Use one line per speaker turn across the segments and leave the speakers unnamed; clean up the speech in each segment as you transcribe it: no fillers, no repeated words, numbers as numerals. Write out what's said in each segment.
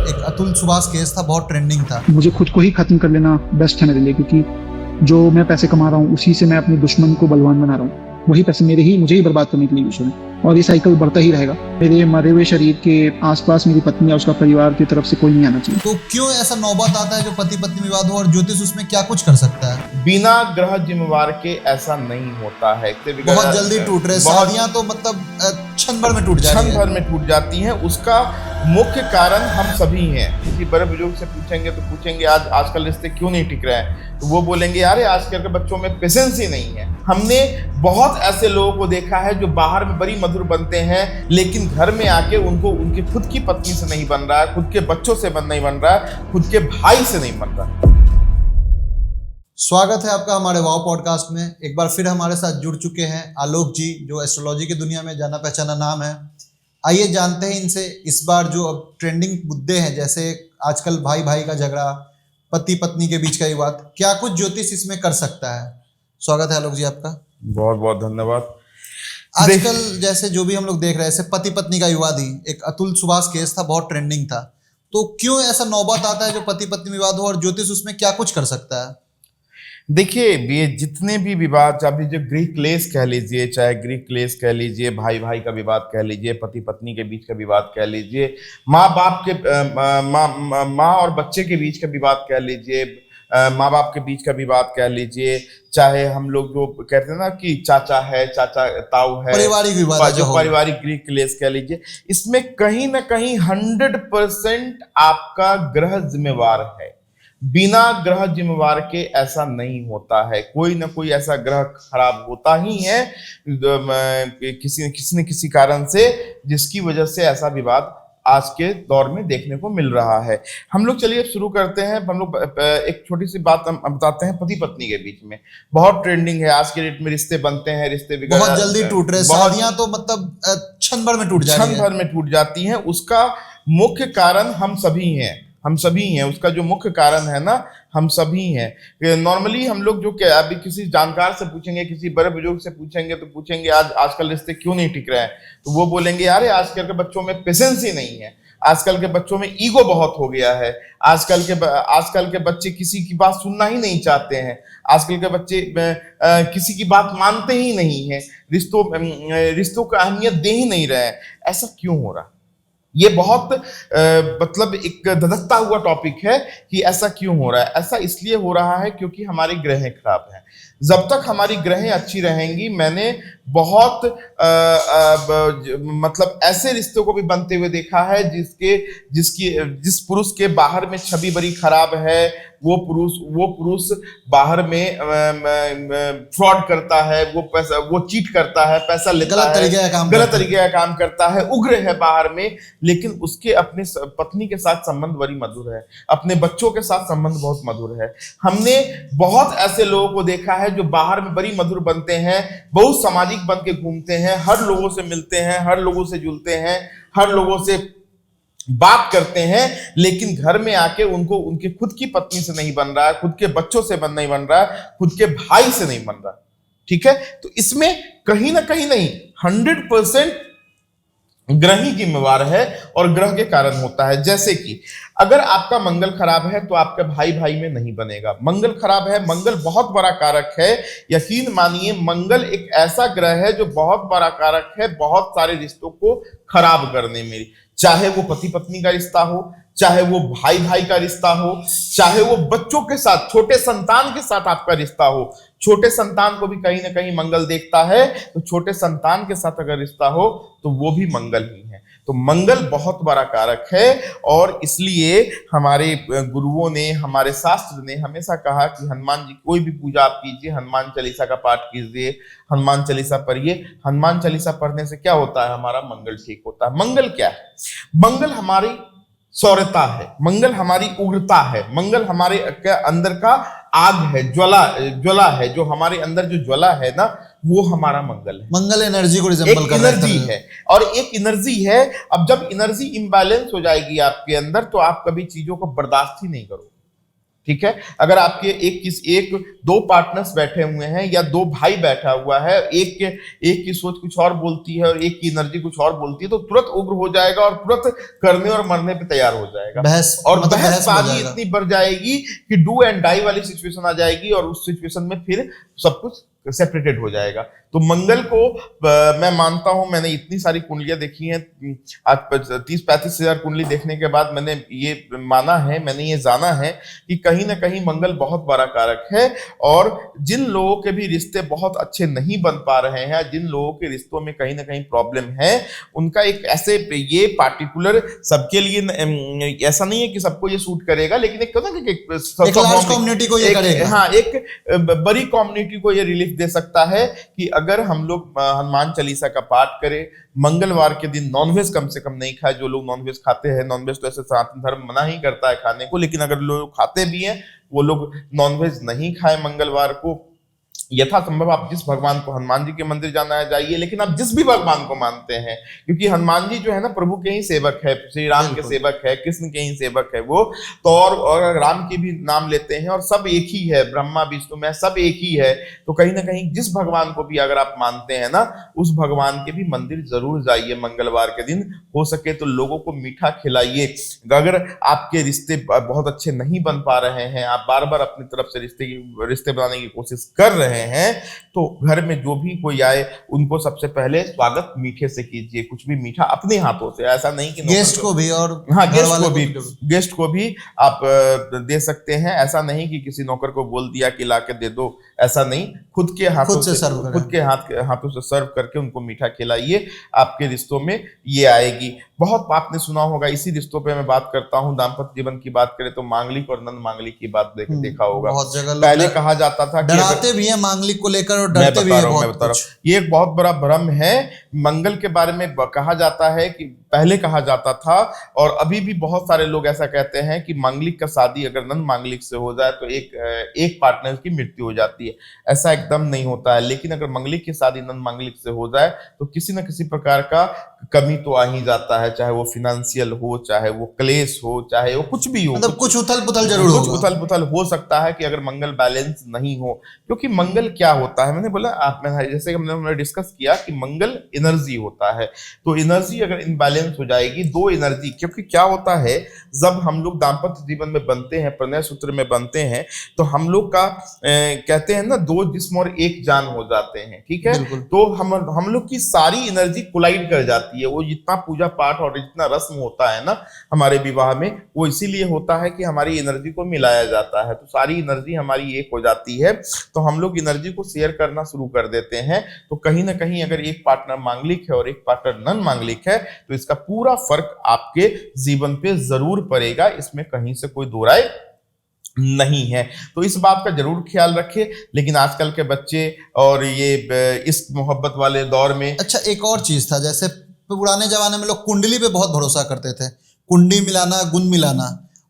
एक अतुल सुभाष केस था, बहुत ट्रेंडिंग था।
मुझे खुद को ही खत्म कर लेना बेस्ट है मेरे लिए, क्योंकि जो मैं पैसे कमा रहा हूँ उसी से मैं अपने दुश्मन को बलवान बना रहा हूँ। वही पैसे मुझे ही बर्बाद करने के लिए यूज हो रहे हैं और ये साइकिल बढ़ता ही रहेगा। मेरे मरे हुए शरीर के आसपास मेरी पत्नी या उसका परिवार की तरफ से कोई नहीं आना चाहिए।
तो क्यों ऐसा नौबत आता है जो पति पत्नी विवाद हो, और ज्योतिष उसमें क्या कुछ कर सकता है?
बिना ग्रह जिम्मेवार के ऐसा नहीं होता है।
बहुत जल्दी टूट रहे शादियां, तो मतलब क्षण भर में टूट जाती हैं।
क्षण भर में टूट जाती हैं। उसका मुख्य कारण हम सभी हैं। किसी बड़े बुजुर्ग से पूछेंगे तो पूछेंगे आजकल रिश्ते क्यों नहीं टिक रहे हैं, तो वो बोलेंगे यार आजकल के बच्चों में पेशेंस ही नहीं है। हमने बहुत ऐसे लोगों को देखा है जो बाहर में बड़ी मधुर बनते हैं, लेकिन घर में आके उनको उनकी खुद की पत्नी से नहीं बन रहा है, खुद के बच्चों से नहीं बन रहा है, खुद के भाई से नहीं बन रहा।
स्वागत है आपका हमारे वाव पॉडकास्ट में। एक बार फिर हमारे साथ जुड़ चुके हैं आलोक जी, जो एस्ट्रोलॉजी की दुनिया में जाना पहचाना नाम है। आइए जानते हैं इनसे इस बार जो अब ट्रेंडिंग मुद्दे हैं, जैसे आजकल भाई भाई का झगड़ा, पति पत्नी के बीच का विवाद, क्या कुछ ज्योतिष इसमें कर सकता है। स्वागत है आलोक जी आपका।
बहुत बहुत धन्यवाद।
आजकल जैसे जो भी हम लोग देख रहे हैं, जैसे पति पत्नी का विवाद ही एक अतुल सुभाष केस था, बहुत ट्रेंडिंग था। तो क्यों ऐसा नौबत आता है जो पति पत्नी विवाद हो, और ज्योतिष उसमें क्या कुछ कर सकता है?
देखिए, ये जितने भी विवाद, चाहे जो गृह क्लेश कह लीजिए, चाहे गृह क्लेश कह लीजिए, भाई भाई का विवाद कह लीजिए, पति पत्नी के बीच का विवाद कह लीजिए, माँ बाप के माँ और बच्चे के बीच का विवाद कह लीजिए, माँ बाप के बीच का विवाद कह लीजिए, चाहे हम लोग जो कहते हैं ना कि चाचा है, चाचा ताऊ है,
पारिवारिक विवाद,
जो पारिवारिक गृह क्लेश कह लीजिए, इसमें कहीं ना कहीं 100% आपका ग्रह जिम्मेवार है। बिना ग्रह जिम्मेवार के ऐसा नहीं होता है। कोई ना कोई ऐसा ग्रह खराब होता ही है किसी न किसी कारण से, जिसकी वजह से ऐसा विवाद आज के दौर में देखने को मिल रहा है। हम लोग चलिए शुरू करते हैं। हम लोग एक छोटी सी बात हम बताते हैं। पति पत्नी के बीच में बहुत ट्रेंडिंग है आज के डेट में, रिश्ते बनते हैं, रिश्ते
बहुत जल्दी टूट रहे शादियां, तो मतलब क्षण भर में टूट जाती हैं।
उसका मुख्य कारण हम सभी हैं। उसका जो मुख्य कारण है ना, हम सभी हैं। नॉर्मली हम लोग जो अभी किसी जानकार से पूछेंगे, किसी बड़े बुजुर्ग से पूछेंगे तो पूछेंगे आजकल रिश्ते क्यों नहीं टिक रहे हैं, तो वो बोलेंगे यार आजकल के बच्चों में पेशेंस ही नहीं है, आजकल के बच्चों में ईगो बहुत हो गया है, आजकल के बच्चे किसी की बात सुनना ही नहीं चाहते हैं, आजकल के बच्चे किसी की बात मानते ही नहीं है, रिश्तों को अहमियत दे ही नहीं रहे हैं। ऐसा क्यों हो रहा? ये बहुत मतलब एक धधकता हुआ टॉपिक है कि ऐसा क्यों हो रहा है। ऐसा इसलिए हो रहा है क्योंकि हमारी ग्रहें खराब हैं। जब तक हमारी ग्रहें अच्छी रहेंगी, मैंने बहुत मतलब ऐसे रिश्तों को भी बनते हुए देखा है जिस पुरुष के बाहर में छवि बड़ी खराब है, वो पुरुष बाहर में फ्रॉड करता है, वो चीट करता है, पैसा लेता है, गलत तरीके का काम करता है, उग्र है बाहर में, लेकिन उसके अपने पत्नी के साथ संबंध बड़ी मधुर है, अपने बच्चों के साथ संबंध बहुत मधुर है। हमने बहुत ऐसे लोगों को देखा है जो बाहर में बड़ी मधुर बनते हैं, बहुत सामाजिक बन के घूमते हैं, हर लोगों से मिलते हैं, हर लोगों से जुलते हैं, हर लोगों से बात करते हैं, लेकिन घर में आके उनको उनकी खुद की पत्नी से नहीं बन रहा है, खुद के बच्चों से नहीं बन रहा है, खुद के भाई से नहीं बन रहा। ठीक है, तो इसमें कहीं ना कहीं नहीं, 100% ग्रह ही जिम्मेवार है और ग्रह के कारण होता है। जैसे कि अगर आपका मंगल खराब है तो आपका भाई भाई में नहीं बनेगा। मंगल खराब है, मंगल बहुत बड़ा कारक है। यकीन मानिए, मंगल एक ऐसा ग्रह है जो बहुत बड़ा कारक है बहुत सारे रिश्तों को खराब करने में। चाहे वो पति पत्नी का रिश्ता हो, चाहे वो भाई भाई का रिश्ता हो, चाहे वो बच्चों के साथ, छोटे संतान के साथ आपका रिश्ता हो। छोटे संतान को भी कहीं ना कहीं मंगल देखता है, तो छोटे संतान के साथ अगर रिश्ता हो तो वो भी मंगल ही है। तो मंगल बहुत बड़ा कारक है, और इसलिए हमारे गुरुओं ने, हमारे शास्त्र ने हमेशा कहा कि हनुमान जी कोई भी पूजा आप कीजिए, हनुमान चालीसा का पाठ कीजिए, हनुमान चालीसा पढ़िए। हनुमान चालीसा पढ़ने से क्या होता है? हमारा मंगल ठीक होता है। मंगल क्या है? मंगल हमारी सौर्यता है, मंगल हमारी उग्रता है, मंगल हमारे अंदर का आग है, ज्वाला है, जो हमारे अंदर जो ज्वाला है ना, वो हमारा मंगल है।
मंगल एनर्जी को रिजेंबल कर रहा है,
एनर्जी है, और एक एनर्जी है। अब जब एनर्जी इम्बैलेंस हो जाएगी आपके अंदर, तो आप कभी चीजों को बर्दाश्त ही नहीं करोगे। ठीक है। अगर आपके एक दो पार्टनर्स बैठे हुए हैं या दो भाई बैठा हुआ है, एक की सोच कुछ और बोलती है और एक की एनर्जी कुछ और बोलती है, तो तुरंत उग्र हो जाएगा और तुरंत करने और मरने पे तैयार हो जाएगा। और बहसबाजी इतनी बढ़ जाएगी कि डू एंड डाई वाली सिचुएशन आ जाएगी और उस सिचुएशन में फिर सब कुछ सेपरेटेड हो जाएगा। तो मंगल को मैं मानता हूं, मैंने इतनी सारी कुंडलियां देखी हैं, आज 30-35 हजार कुंडली देखने के बाद मैंने ये माना है, मैंने ये जाना है कि कहीं ना कहीं मंगल बहुत बड़ा कारक है। और जिन लोगों के भी रिश्ते बहुत अच्छे नहीं बन पा रहे हैं, जिन लोगों के रिश्तों में कहीं ना कहीं प्रॉब्लम है, उनका एक ऐसे ये पार्टिकुलर सबके लिए ऐसा नहीं है कि सबको ये सूट करेगा, लेकिन एक
लार्ज कम्युनिटी को ये करेगा।
हाँ, एक बड़ी कम्युनिटी को ये रिलीफ दे सकता है कि अगर हम लोग हनुमान चालीसा का पाठ करें, मंगलवार के दिन नॉनवेज कम से कम नहीं खाए। जो लोग नॉनवेज खाते हैं, नॉनवेज तो ऐसे सनातन धर्म मना ही करता है खाने को, लेकिन अगर लोग खाते भी हैं वो लोग नॉनवेज नहीं खाए मंगलवार को। यथासंभव आप जिस भगवान को, हनुमान जी के मंदिर जाना है जाइए, लेकिन आप जिस भी भगवान को मानते हैं, क्योंकि हनुमान जी जो है ना प्रभु के ही सेवक है, श्री राम के सेवक है, कृष्ण के ही सेवक है वो तो। और राम के भी नाम लेते हैं और सब एक ही है, ब्रह्मा विष्णु में सब एक ही है। तो कहीं ना कहीं जिस भगवान को भी अगर आप मानते हैं ना, उस भगवान के भी मंदिर जरूर जाइए मंगलवार के दिन। हो सके तो लोगों को मीठा खिलाइए। अगर आपके रिश्ते बहुत अच्छे नहीं बन पा रहे हैं, आप बार बार अपनी तरफ से रिश्ते बनाने की कोशिश कर रहे हैं, तो घर में जो भी कोई आए उनको सबसे पहले स्वागत मीठे से कीजिए। कुछ भी मीठा अपने हाथों से, ऐसा नहीं कि
गेस्ट को भी, और
हाँ गेस्ट को भी आप दे सकते हैं। ऐसा नहीं कि किसी नौकर को बोल दिया कि लाके दे दो, ऐसा नहीं, खुद के हाथों से हाथों से सर्व करके उनको मीठा खिलाइए। आपके रिश्तों में ये आएगी। बहुत आपने सुना होगा, इसी रिश्तों पे मैं बात करता हूँ, दाम्पत्य जीवन की बात करें तो मांगलिक और नन मांगलिक की बात देखा होगा।
बहुत जगह
पहले कहा जाता था,
डराते भी हैं मांगलिक को लेकर और डरते भी हैं बहुत।
ये एक बहुत बड़ा भ्रम है। मंगल के बारे में कहा जाता है कि पहले कहा जाता था, और अभी भी बहुत सारे लोग ऐसा कहते हैं कि मांगलिक का शादी अगर नन मांगलिक से हो जाए तो एक पार्टनर की मृत्यु हो जाती है। ऐसा एकदम नहीं होता है, लेकिन अगर मांगलिक की शादी नन मांगलिक से हो जाए तो किसी न किसी प्रकार का कमी तो आ ही जाता है, चाहे वो फिनेंशियल हो, चाहे वो क्लेश हो, चाहे वो कुछ भी हो,
मतलब कुछ उथल पुथल जरूर होगा।
कुछ उथल पुथल हो सकता है कि अगर मंगल बैलेंस नहीं हो। क्योंकि मंगल क्या होता है, मैंने बोला जैसे हमने डिस्कस किया कि मंगल एनर्जी होता है। तो एनर्जी अगर इनबैलेंस हो जाएगी, दो एनर्जी, क्योंकि क्या होता है जब हम लोग दाम्पत्य जीवन में बनते हैं, प्रणय सूत्र में बनते हैं, तो हम लोग का कहते हैं ना, दो जिस्म और एक जान हो जाते हैं, ठीक है। तो हम लोग की सारी एनर्जी कोलाइड कर जाती है। वो जितना पूजा पाठ और जितना रस्म होता है ना हमारे विवाह में, वो इसीलिए होता है कि हमारी एनर्जी को मिलाया जाता है। तो सारी एनर्जी हमारी एक हो जाती है, तो हम लोग एनर्जी को शेयर करना शुरू कर देते हैं। तो कहीं ना कहीं अगर एक पार्टनर मांगलिक है और एक पार्टनर नन मांगलिक है, तो इसका पूरा फर्क आपके जीवन पे जरूर पड़ेगा, इसमें कहीं से कोई दो राय नहीं है। तो इस बात का जरूर ख्याल रखें। लेकिन आजकल के बच्चे और ये इस मोहब्बत वाले दौर में,
अच्छा एक और चीज था, जैसे पुराने जमाने में लोग कुंडली पे बहुत भरोसा करते थे, कुंडली मिलाना, गुण मिलाना,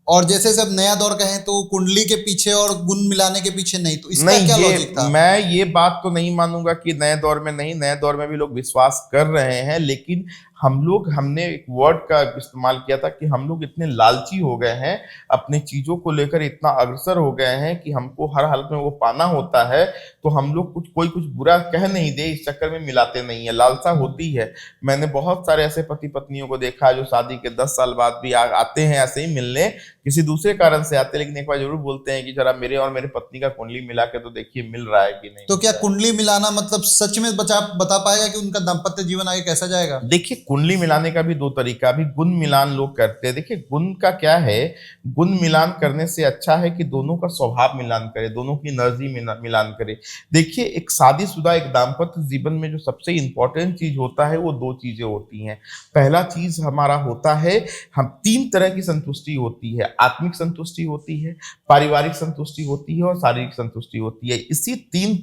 और जैसे सब नया दौर कहें तो कुंडली के पीछे और गुण मिलाने के पीछे नहीं। तो इसका क्या लॉजिक था?
मैं ये बात तो नहीं मानूंगा कि नए दौर में नहीं, नए दौर में भी लोग विश्वास कर रहे हैं, लेकिन हमने एक वर्ड का इस्तेमाल किया था कि हम लोग इतने लालची हो गए हैं, अपने चीजों को लेकर इतना अग्रसर हो गए हैं कि हमको हर हालत में वो पाना होता है। तो हम लोग कोई कुछ बुरा कह नहीं दे, इस चक्कर में मिलाते नहीं है, लालसा होती है। मैंने बहुत सारे ऐसे पति पत्नियों को देखा है जो शादी के 10 साल बाद भी आते हैं ऐसे ही मिलने, किसी दूसरे कारण से आते, लेकिन एक बार जरूर बोलते हैं कि जरा मेरे और मेरे पत्नी का कुंडली मिला के तो देखिए मिल रहा है कि नहीं।
तो क्या कुंडली मिलाना मतलब सच में बता पाएगा कि उनका दाम्पत्य जीवन आगे कैसा जाएगा?
देखिए, कुंडली मिलाने का भी दो तरीका, अभी गुण मिलान लोग करते हैं। देखिए, गुण का क्या है, गुण मिलान करने से अच्छा है कि दोनों का स्वभाव मिलान करे, दोनों की एनर्जी मिलान करे। देखिए, एक शादीशुदा एक दाम्पत्य जीवन में जो सबसे इंपॉर्टेंट चीज होता है वो दो चीजें होती हैं। पहला चीज हमारा होता है, हम 3 तरह की संतुष्टि होती है, आत्मिक संतुष्टि होती है, पारिवारिक संतुष्टि होती है और शारीरिक संतुष्टि होती है। इसी 3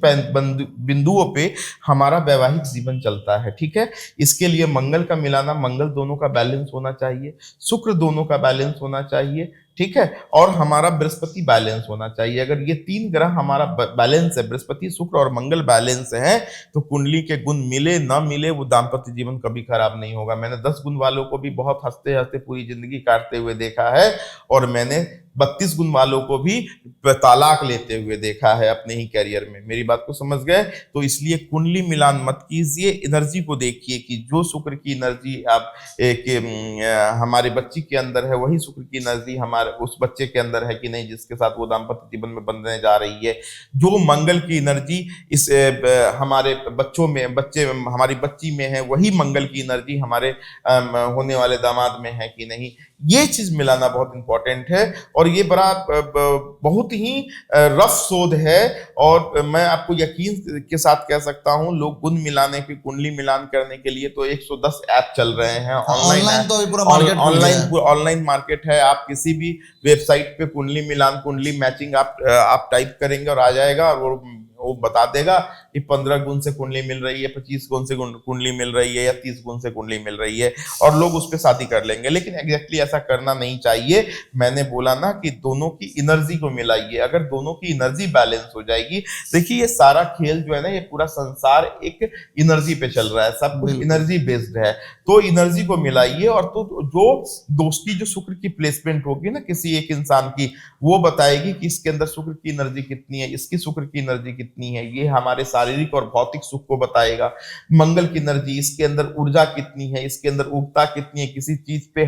बिंदुओं पे हमारा वैवाहिक जीवन चलता है, ठीक है। इसके लिए मंगल का मिलाना, मंगल दोनों का बैलेंस होना चाहिए, शुक्र दोनों का बैलेंस होना चाहिए, ठीक है, और हमारा बृहस्पति बैलेंस होना चाहिए। अगर ये 3 ग्रह हमारा बैलेंस है, बृहस्पति, शुक्र और मंगल बैलेंस है, तो कुंडली के गुण मिले ना मिले वो दाम्पत्य जीवन कभी खराब नहीं होगा। मैंने 10 गुण वालों को भी बहुत हंसते हंसते पूरी जिंदगी काटते हुए देखा है, और मैंने 32 गुण वालों को भी तलाक लेते हुए देखा है अपने ही करियर में। मेरी बात को समझ गए? तो इसलिए कुंडली मिलान मत कीजिए, एनर्जी को देखिए कि जो शुक्र की एनर्जी आप हमारे बच्ची के अंदर है, वही शुक्र की एनर्जी हमारे उस बच्चे के अंदर है कि नहीं, जिसके साथ वो दाम्पत्य जीवन में बंधने जा रही है। जो मंगल की एनर्जी इस हमारे बच्चों में, हमारी बच्ची में है, वही मंगल की एनर्जी हमारे होने वाले दामाद में है कि नहीं। ये चीज मिलाना बहुत इंपॉर्टेंट है, और ये बड़ा बहुत ही रफ शोध है। और मैं आपको यकीन के साथ कह सकता हूं, लोग गुण मिलाने की, कुंडली मिलान करने के लिए तो 110 ऐप चल रहे हैं ऑनलाइन।
तो पूरा मार्केट
ऑनलाइन मार्केट है। आप किसी भी वेबसाइट पे कुंडली मिलान, कुंडली मैचिंग आप टाइप करेंगे और आ जाएगा, और वो बता देगा कि 15 गुण से कुंडली मिल रही है, 25 गुण से कुंडली मिल रही है, या 30 गुण से कुंडली मिल रही है, और लोग उस पर शादी कर लेंगे। लेकिन एग्जैक्टली ऐसा करना नहीं चाहिए। मैंने बोला ना कि दोनों की एनर्जी को मिलाइए। अगर दोनों की एनर्जी बैलेंस हो जाएगी, देखिए ये सारा खेल जो है ना, ये पूरा संसार एक एनर्जी पे चल रहा है, सब कुछ एनर्जी बेस्ड है। तो एनर्जी को मिलाइए, और तो जो दोस्ती, जो शुक्र की प्लेसमेंट होगी ना किसी एक इंसान की, वो बताएगी कि इसके अंदर शुक्र की एनर्जी कितनी है, इसकी शुक्र की एनर्जी कितनी है। ये हमारे शारीरिक और भौतिक सुख को बताएगा। मंगल की एनर्जी, इसके अंदर ऊर्जा कितनी है, इसके अंदर उगता कितनी है, किसी चीज पे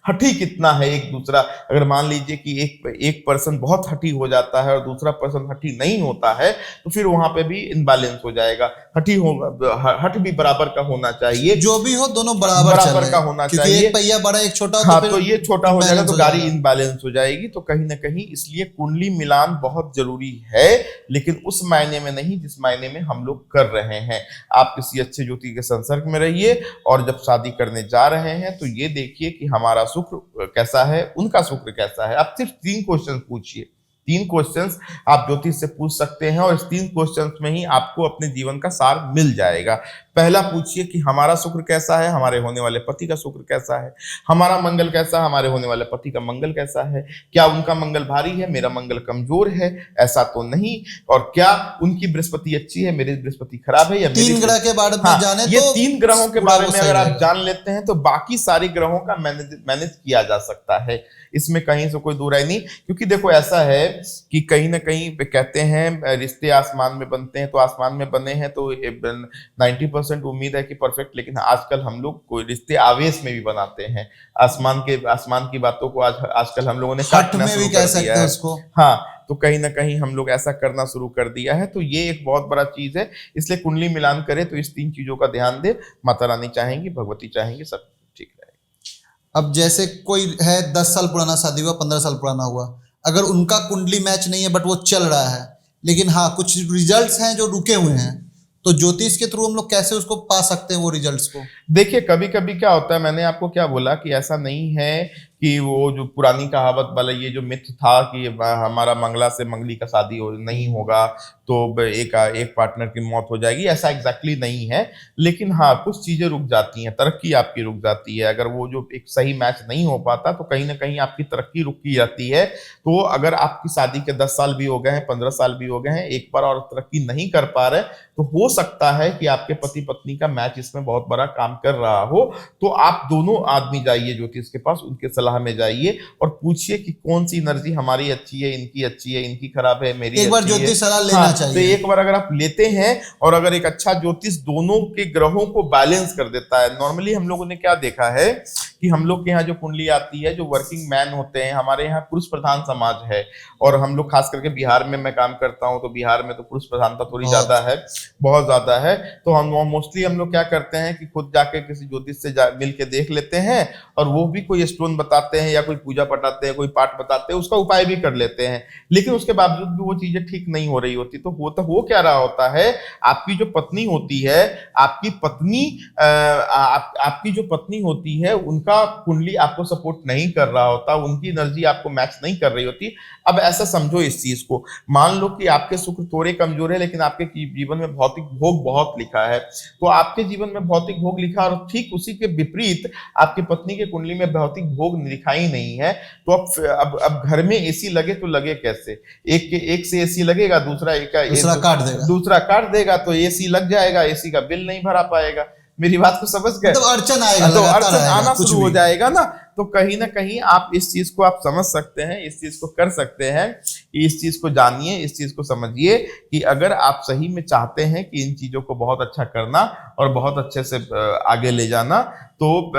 हठी कितना है एक दूसरा। अगर मान लीजिए कि एक पर्सन बहुत हठी हो जाता है और दूसरा पर्सन हठी नहीं होता है, तो फिर वहां पे भी इनबैलेंस हो जाएगा। हठ भी बराबर का होना चाहिए,
जो भी हो दोनों बराबर
का होना चाहिए।
एक पहिया बड़ा एक छोटा,
हाँ, तो ये छोटा हो जाएगा तो गाड़ी इनबैलेंस हो जाएगी। तो कहीं ना कहीं इसलिए कुंडली मिलान बहुत जरूरी है, लेकिन उस मायने में नहीं जिस मायने में हम लोग कर रहे हैं। आप किसी अच्छे ज्योति के संसर्ग में रहिए, और जब शादी करने जा रहे हैं तो ये देखिए कि हमारा शुक्र कैसा है, उनका शुक्र कैसा है। आप सिर्फ 3 क्वेश्चन पूछिए। 3 क्वेश्चंस आप ज्योतिष से पूछ सकते हैं, और इस 3 क्वेश्चंस में ही आपको अपने जीवन का सार मिल जाएगा। पहला पूछिए कि हमारा शुक्र कैसा है, हमारे होने वाले पति का शुक्र कैसा है, हमारा मंगल कैसा है, हमारे होने वाले पति का मंगल कैसा है, क्या उनका मंगल भारी है, मेरा मंगल कमजोर है, ऐसा तो नहीं, और क्या उनकी बृहस्पति अच्छी है, मेरी बृहस्पति खराब है, या
3 ग्रह के बारे में जाने
ये
तो
3 ग्रहों के बारे में अगर आप जान लेते हैं तो बाकी सारे ग्रहों का मैनेज किया जा सकता है। इसमें कहीं से कोई दूर नहीं, क्योंकि देखो ऐसा है कि कहीं ना कहीं कहते हैं रिश्ते आसमान में बनते हैं, तो आसमान में बने हैं तो 90% उम्मीद है कि परफेक्ट। लेकिन आजकल हम लोग कोई रिश्ते आवेश में भी बनाते हैं। आसमान की बातों को आजकल हम लोगों ने काटना शुरू कर दिया है उसको। हाँ, तो कहीं ना कहीं हम लोग ऐसा करना शुरू कर दिया है। तो ये एक बहुत बड़ा चीज है, इसलिए कुंडली मिलान करे तो इस 3 चीजों का ध्यान दे। माता रानी चाहेंगी, भगवती चाहेंगी, सब ठीक रहेगा।
अब जैसे कोई है 10 साल पुराना शादी हुआ, 15 साल पुराना हुआ, अगर उनका कुंडली मैच नहीं है बट वो चल रहा है, लेकिन हाँ कुछ रिजल्ट्स हैं जो रुके हुए हैं, तो ज्योतिष के थ्रू हम लोग कैसे उसको पा सकते हैं वो रिजल्ट्स को?
देखिए कभी कभी क्या होता है, मैंने आपको क्या बोला कि ऐसा नहीं है कि वो जो पुरानी कहावत वाला ये जो मिथ था कि हमारा मंगला से मंगली का शादी नहीं होगा तो एक पार्टनर की मौत हो जाएगी, ऐसा एग्जैक्टली नहीं है। लेकिन हाँ कुछ चीजें रुक जाती हैं, तरक्की आपकी रुक जाती है। अगर वो जो एक सही मैच नहीं हो पाता तो कहीं ना कहीं आपकी तरक्की रुकी जाती है। तो अगर आपकी शादी के 10 साल भी हो गए हैं, 15 साल भी हो गए हैं, एक बार और तरक्की नहीं कर पा रहे, तो हो सकता है कि आपके पति पत्नी का मैच इसमें बहुत बड़ा काम कर रहा हो। तो आप दोनों आदमी जाइए ज्योतिष के पास, उनके सलाह में जाइए और पूछिए कि कौन सी एनर्जी हमारी अच्छी है, इनकी अच्छी है, इनकी खराब है, मेरी
एक बार ज्योतिष सलाह लेना चाहिए।
तो एक बार अगर आप लेते हैं और अगर एक अच्छा ज्योतिष दोनों के ग्रहों को बैलेंस कर देता है। नॉर्मली हम लोगों ने क्या देखा है कि हम लोग के यहाँ जो कुंडली आती है, जो वर्किंग मैन होते हैं, हमारे यहाँ पुरुष प्रधान समाज है, और हम लोग खास करके बिहार में मैं काम करता हूँ, तो बिहार में तो पुरुष प्रधानता थोड़ी ज्यादा है, बहुत ज्यादा है। तो हम मोस्टली हम लोग क्या करते हैं कि खुद जाके किसी ज्योतिष से मिल के देख लेते हैं, और वो भी कोई स्टोन बताते हैं या कोई पूजा पटाते हैं, कोई पाठ बताते हैं, उसका उपाय भी कर लेते हैं। लेकिन उसके बावजूद भी वो चीजें ठीक नहीं हो रही होती। तो वो क्या रहा होता है, आपकी जो पत्नी होती है, आपकी जो पत्नी होती है, उनका कुंडली आपको सपोर्ट नहीं कर रहा होता, उनकी एनर्जी आपको मैच नहीं कर रही होती। अब ऐसा समझो इस चीज को, मान लो कि आपके शुक्र थोड़े कमजोर है लेकिन आपके जीवन में भौतिक भोग बहुत लिखा है, तो आपके जीवन में भौतिक भोग लिखा और ठीक उसी के विपरीत आपकी पत्नी के कुंडली में भौतिक भोग लिखा ही नहीं है, तो अब घर में एसी लगे तो लगे कैसे? एक से एसी लगेगा, दूसरा काट देगा तो एसी लग जाएगा, एसी का बिल नहीं भरा पाएगा। मेरी बात को समझ गए?
तो अड़चन आएगा,
तो अड़चन आना शुरू हो जाएगा ना। तो कहीं ना कहीं आप इस चीज को आप समझ सकते हैं, इस चीज को कर सकते हैं कि इस चीज को जानिए, इस चीज को समझिए कि अगर आप सही में चाहते हैं कि इन चीजों को बहुत अच्छा करना और बहुत अच्छे से आगे ले जाना, तो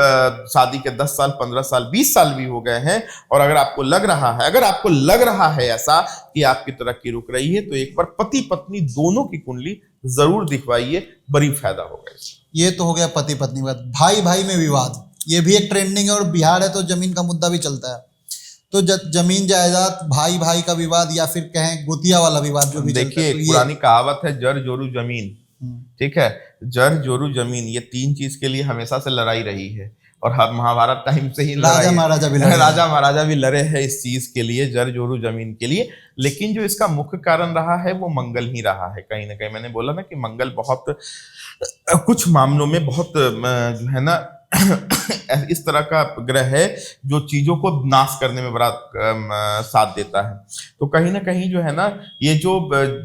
शादी के 10 साल 15 साल 20 साल भी हो गए हैं और अगर आपको लग रहा है ऐसा कि आपकी तरक्की रुक रही है, तो एक बार पति पत्नी दोनों की कुंडली जरूर दिखवाइए, बड़ी फायदा होगा।
ये तो हो गया पति पत्नी बात। भाई भाई में विवाद, ये भी एक ट्रेंडिंग है और बिहार है तो जमीन का मुद्दा भी चलता है। तो जमीन जायदाद, भाई भाई का विवाद या फिर कहें गोतिया वाला विवाद जो भी
देखिए, तो पुरानी कहावत है जर जोरू जमीन, ठीक है, जर जोरू जमीन, ये 3 चीज के लिए हमेशा से लड़ाई रही है और महाभारत टाइम से ही
राजा महाराजा भी
लड़े हैं इस चीज के लिए, जर जोरू जमीन के लिए। लेकिन जो इसका मुख्य कारण रहा है वो मंगल ही रहा है। कहीं ना कहीं मैंने बोला ना कि मंगल बहुत कुछ मामलों में बहुत जो है ना इस तरह का ग्रह है जो चीजों को नाश करने में बड़ा साथ देता है। तो कहीं ना कहीं जो है ना, ये जो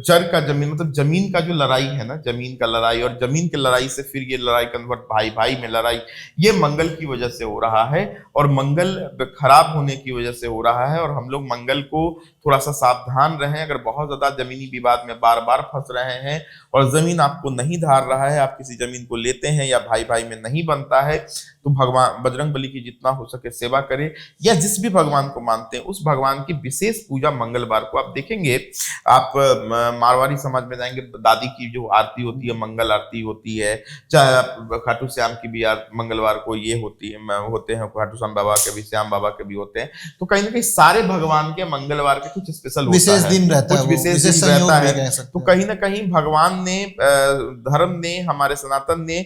जर का जमीन मतलब जमीन का जो लड़ाई है ना, जमीन का लड़ाई और जमीन की लड़ाई से फिर ये लड़ाई कन्वर्ट भाई भाई में लड़ाई, ये मंगल की वजह से हो रहा है और मंगल खराब होने की वजह से हो रहा है। और हम लोग मंगल को थोड़ा सा सावधान रहें। अगर बहुत ज्यादा जमीनी विवाद में बार बार फंस रहे हैं और जमीन आपको नहीं धार रहा है, आप किसी जमीन को लेते हैं या भाई भाई में नहीं बनता है, तो भगवान बजरंग बली की जितना हो सके सेवा करें, या जिस भी भगवान को मानते हैं उस भगवान की विशेष पूजा मंगलवार को। आप देखेंगे, आप मारवाड़ी समाज में जाएंगे, दादी की जो आरती होती है मंगल आरती होती है, चाहे आप खाटू श्याम की भी मंगलवार को ये होती है, होते हैं खाटू श्याम बाबा के भी, श्याम बाबा के भी होते हैं। तो कहीं ना कहीं सारे भगवान के मंगलवार के कुछ स्पेशल
विशेष दिन रहता है,
कुछ विशेष दिन रहता है। तो कहीं ना कहीं भगवान ने, धर्म ने, हमारे सनातन ने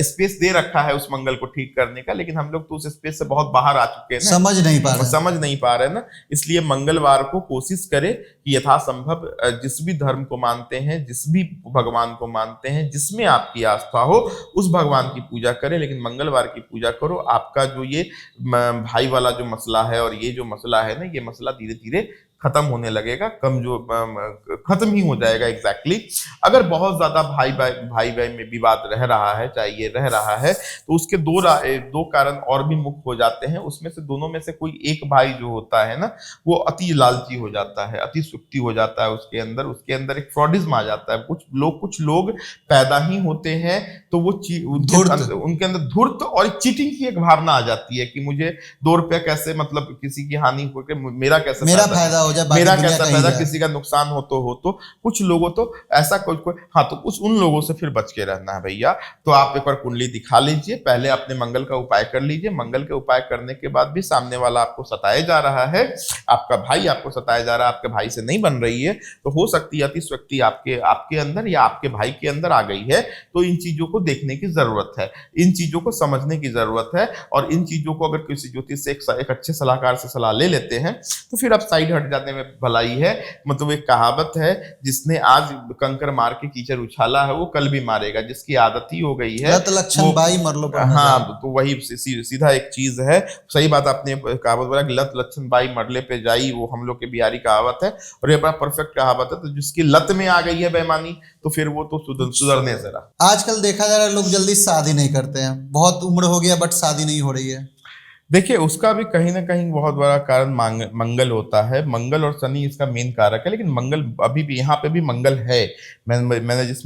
स्पेस दे रखा है उस मंगल को ठीक करने का, लेकिन हम लोग तो उस स्पेस से बहुत बाहर आ चुके हैं,
समझ नहीं पा रहे
ना। इसलिए मंगलवार को कोशिश करें कि यथासंभव जिस भी धर्म को मानते हैं, जिस भी भगवान को मानते हैं, जिसमें आपकी आस्था हो, उस भगवान की पूजा करें, लेकिन मंगलवार की पूजा करो। आपका जो ये भाई वाला जो मसला है और ये जो मसला है ना, ये मसला धीरे धीरे खत्म होने लगेगा, खत्म ही हो जाएगा एग्जैक्टली। अगर बहुत ज्यादा भाई भाई में विवाद रह रहा है, चाहे ये रह रहा है, तो उसके दो कारण और भी मुख्य हो जाते हैं। उसमें से दोनों में से कोई एक भाई जो होता है ना, वो अति लालची हो जाता है, अति सुक्ति हो जाता है उसके अंदर एक फ्रॉडिज्म आ जाता है। कुछ लोग पैदा ही होते हैं तो वो उनके अंदर धूर्त और चीटिंग की एक भावना आ जाती है कि मुझे 2 रुपया कैसे, मतलब किसी की हानि होकर मेरा कैसे फायदा हो जाए, मेरा कैसा फायदा, किसी का नुकसान हो तो कुछ लोगों तो ऐसा कोई हाँ, तो उन लोगों से फिर बच के रहना है भैया। तो आप एक बार कुंडली दिखा लीजिए, पहले अपने मंगल का उपाय कर लीजिए। मंगल के उपाय करने के बाद भी सामने वाला आपको सताया जा रहा है, आपका भाई आपको सताया जा रहा है, आपके भाई से नहीं बन रही है, तो हो सकती है अतिशक्ति आपके अंदर या आपके भाई के अंदर आ गई है। तो इन चीजों को देखने की जरूरत है, इन चीजों को समझने की जरूरत है, और इन चीजों को अगर किसी ज्योतिष से एक अच्छे सलाहकार से सलाह ले लेते हैं तो फिर आप साइड हट जाने में भलाई है। मतलब एक कहावत है, जिसने आज कंकर मार के कीचड़ उछाला है वो कल भी मारेगा, जिसकी आदत ही हो गई है
लत लक्षण बाई मर लो।
हाँ, तो वही सीधा एक चीज है। सही बात आपने कहावत बोला कि लत लक्षण बाई मरले पे जाई, वो हम लोग के बिहारी कहावत है और ये बड़ा परफेक्ट कहावत है। तो जिसकी लत में आ गई है बेईमानी, तो फिर वो तो सुधरने से रहा।
आजकल देखा जा रहा है लोग जल्दी शादी नहीं करते हैं, बहुत उम्र हो गया बट शादी नहीं हो रही है।
देखिए, उसका भी कहीं ना कहीं बहुत बड़ा कारण मंगल होता है। मंगल और शनि इसका मेन कारक है, लेकिन मंगल अभी भी यहाँ पे भी मंगल है। मैं जिस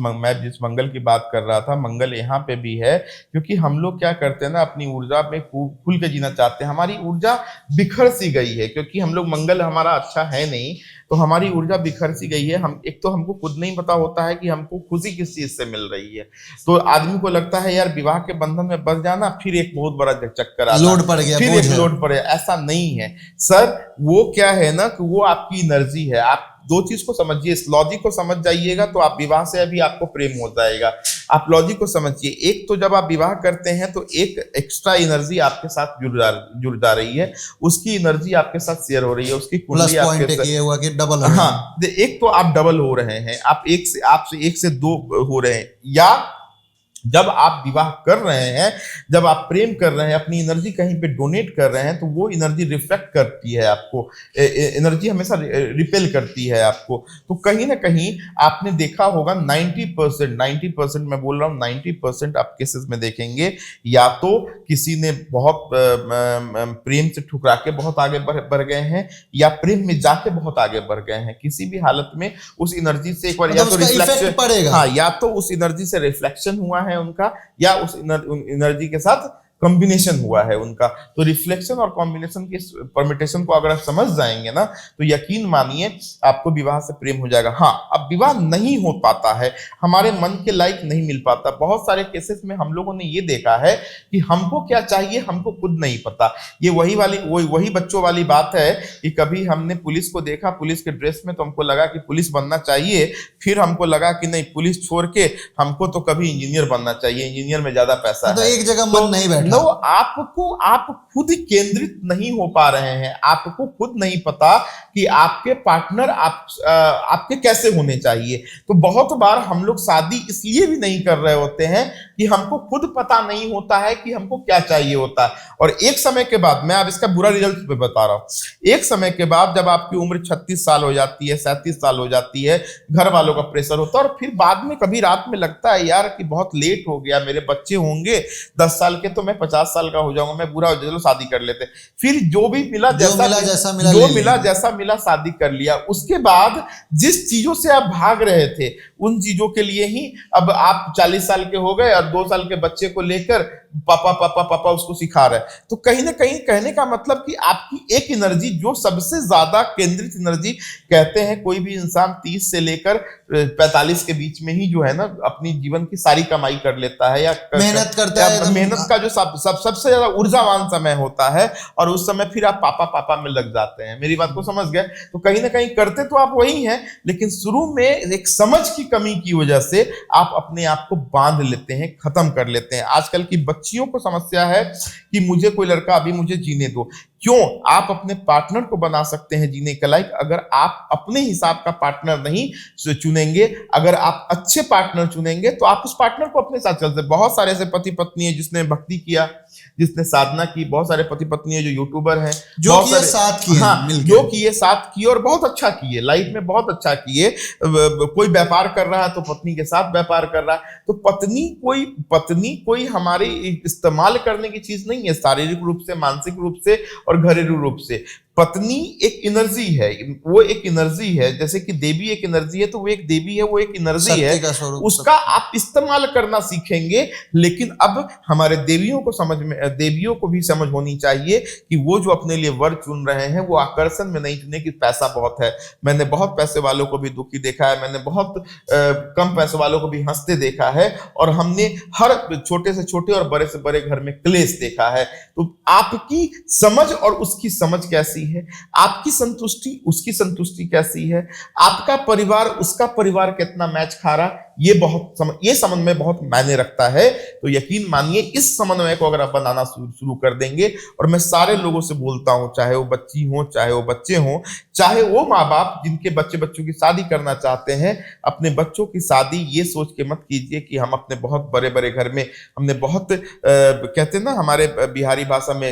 मंगल की बात कर रहा था, मंगल यहाँ पे भी है, क्योंकि हम लोग क्या करते हैं ना, अपनी ऊर्जा में खुल के जीना चाहते हैं। हमारी ऊर्जा बिखर सी गई है, क्योंकि हम लोग मंगल हमारा अच्छा है नहीं, तो हमारी ऊर्जा बिखर सी गई है। हमको खुद नहीं पता होता है कि हमको खुशी किस चीज से मिल रही है। तो आदमी को लगता है यार विवाह के बंधन में बस जाना, फिर एक बहुत बड़ा चक्कर आता,
लोड पड़ गया,
फिर एक लोड पड़े। ऐसा नहीं है सर, वो क्या है ना कि वो आपकी एनर्जी है। आप दो चीज को समझिए, इस लॉजिक को समझ जाइएगा तो आप विवाह से अभी आपको प्रेम हो जाएगा। आप लॉजिक को समझिए, एक तो जब आप विवाह करते हैं तो एक एक्स्ट्रा एनर्जी आपके साथ जुड़ जा रही है, उसकी एनर्जी आपके साथ शेयर हो रही है, उसकी
प्लस पॉइंट एक ये हुआ कि डबल हो
हाँ, एक तो आप डबल हो रहे हैं, आप एक से दो हो रहे हैं। या जब आप विवाह कर रहे हैं, जब आप प्रेम कर रहे हैं, अपनी एनर्जी कहीं पे डोनेट कर रहे हैं, तो वो एनर्जी रिफ्लेक्ट करती है आपको, एनर्जी हमेशा रिपेल करती है आपको। तो कहीं ना कहीं आपने देखा होगा 90% मैं बोल रहा हूँ 90% आप केसेस में देखेंगे, या तो किसी ने बहुत प्रेम से ठुकरा के बहुत आगे बढ़ गए हैं, या प्रेम में जाके बहुत आगे बढ़ गए हैं। किसी भी हालत में उस एनर्जी से एक बार या तो रिफ्लेक्शन पड़ेगा, हाँ, या तो उस एनर्जी से रिफ्लेक्शन हुआ है उनका, या उस एनर्जी के साथ कॉम्बिनेशन हुआ है उनका। तो रिफ्लेक्शन और कॉम्बिनेशन के परमिटेशन को अगर आप समझ जाएंगे ना, तो यकीन मानिए आपको विवाह से प्रेम हो जाएगा। हाँ, अब विवाह नहीं हो पाता है, हमारे मन के लायक नहीं मिल पाता। बहुत सारे केसेस में हम लोगों ने ये देखा है कि हमको क्या चाहिए हमको खुद नहीं पता। ये वही बच्चों वाली बात है कि कभी हमने पुलिस को देखा पुलिस के ड्रेस में, तो हमको लगा कि पुलिस बनना चाहिए, फिर हमको लगा कि नहीं, पुलिस छोड़ के हमको तो कभी इंजीनियर बनना चाहिए, इंजीनियर में ज्यादा पैसा
तो
है।
एक जगह मन नहीं बैठा।
नो, आप खुद केंद्रित नहीं हो पा रहे हैं, आपको खुद नहीं पता कि आपके पार्टनर आपके कैसे होने चाहिए। तो बहुत बार हम लोग शादी इसलिए भी नहीं कर रहे होते हैं कि हमको खुद पता नहीं होता है कि हमको क्या चाहिए होता है। और एक समय के बाद, मैं अब इसका बुरा रिजल्ट पे बता रहा हूं, एक समय के बाद जब आपकी उम्र 36 साल हो जाती है, 37 साल हो जाती है, घर वालों का प्रेशर होता है, और फिर बाद में कभी रात में लगता है यार कि बहुत लेट हो गया, मेरे बच्चे होंगे 10 साल के तो मैं 50 साल का हो जाऊंगा, मैं बुरा हो जाऊंगा, चलो शादी कर लेते। फिर जो भी मिला जैसा मिला शादी कर लिया। उसके बाद जिस चीजों से आप भाग रहे थे उन चीजों के लिए ही अब आप 40 साल के हो गए और 2 साल के बच्चे को लेकर पापा पापा पापा उसको सिखा रहे हैं। तो कहीं ना कहीं कहने का मतलब कि आपकी एक एनर्जी जो सबसे ज्यादा केंद्रित एनर्जी, कहते हैं कोई भी इंसान 30 से लेकर 45 के बीच में ही जो है ना अपनी जीवन की सारी कमाई कर लेता है, या
मेहनत करता है।
मेहनत का जो सबसे ज्यादा ऊर्जावान समय होता है, और उस समय फिर आप पापा पापा में लग जाते हैं। मेरी बात को समझ गए? तो कहीं ना कहीं करते तो आप वही हैं, लेकिन शुरू में एक समझ की कमी की वजह से आप अपने आप को बांध लेते हैं, खत्म कर लेते हैं। आजकल की बच्चियों को समस्या है कि मुझे कोई लड़का अभी मुझे जीने दो। क्यों? आप अपने पार्टनर को बना सकते हैं जीने के लायक, अगर आप अपने हिसाब का पार्टनर नहीं चुनेंगे। अगर आप अच्छे पार्टनर चुनेंगे तो आप उस पार्टनर को अपने साथ चलते। बहुत सारे ऐसे पति पत्नी है जिसने भक्ति किया, जिसने साधना की, बहुत सारे पति पत्नी है जो यूट्यूबर हैं,
जो किए साथ किए,
हाँ, जो किए साथ किए और बहुत अच्छा किए, लाइफ में बहुत अच्छा किए। कोई व्यापार कर रहा है तो पत्नी के साथ व्यापार कर रहा है। तो पत्नी कोई हमारे इस्तेमाल करने की चीज नहीं है, शारीरिक रूप से, मानसिक रूप से और घरेलू रूप से। पत्नी एक एनर्जी है, वो एक एनर्जी है, जैसे कि देवी एक एनर्जी है, तो वो एक देवी है, वो एक एनर्जी है, उसका आप इस्तेमाल करना सीखेंगे। लेकिन अब हमारे देवियों को भी समझ होनी चाहिए कि वो जो अपने लिए वर चुन रहे हैं वो आकर्षण में नहीं चुने कि पैसा बहुत है। मैंने बहुत पैसे वालों को भी दुखी देखा है, मैंने बहुत कम पैसे वालों को भी हंसते देखा है, और हमने हर छोटे से छोटे और बड़े से बड़े घर में क्लेश देखा है। तो आपकी समझ और उसकी समझ कैसी है, आपकी संतुष्टि उसकी संतुष्टि कैसी है, आपका परिवार उसका परिवार कितना मैच खा रहा, ये समन्वय बहुत मायने रखता है। तो यकीन मानिए इस समन्वय को अगर आप बनाना शुरू कर देंगे, और मैं सारे लोगों से बोलता हूं, चाहे वो बच्ची हो, चाहे वो बच्चे हों, चाहे वो माँ बाप जिनके बच्चों की शादी करना चाहते हैं, अपने बच्चों की शादी ये सोच के मत कीजिए कि हम अपने बहुत बड़े बड़े घर में, हमने बहुत कहते हैं ना हमारे बिहारी भाषा में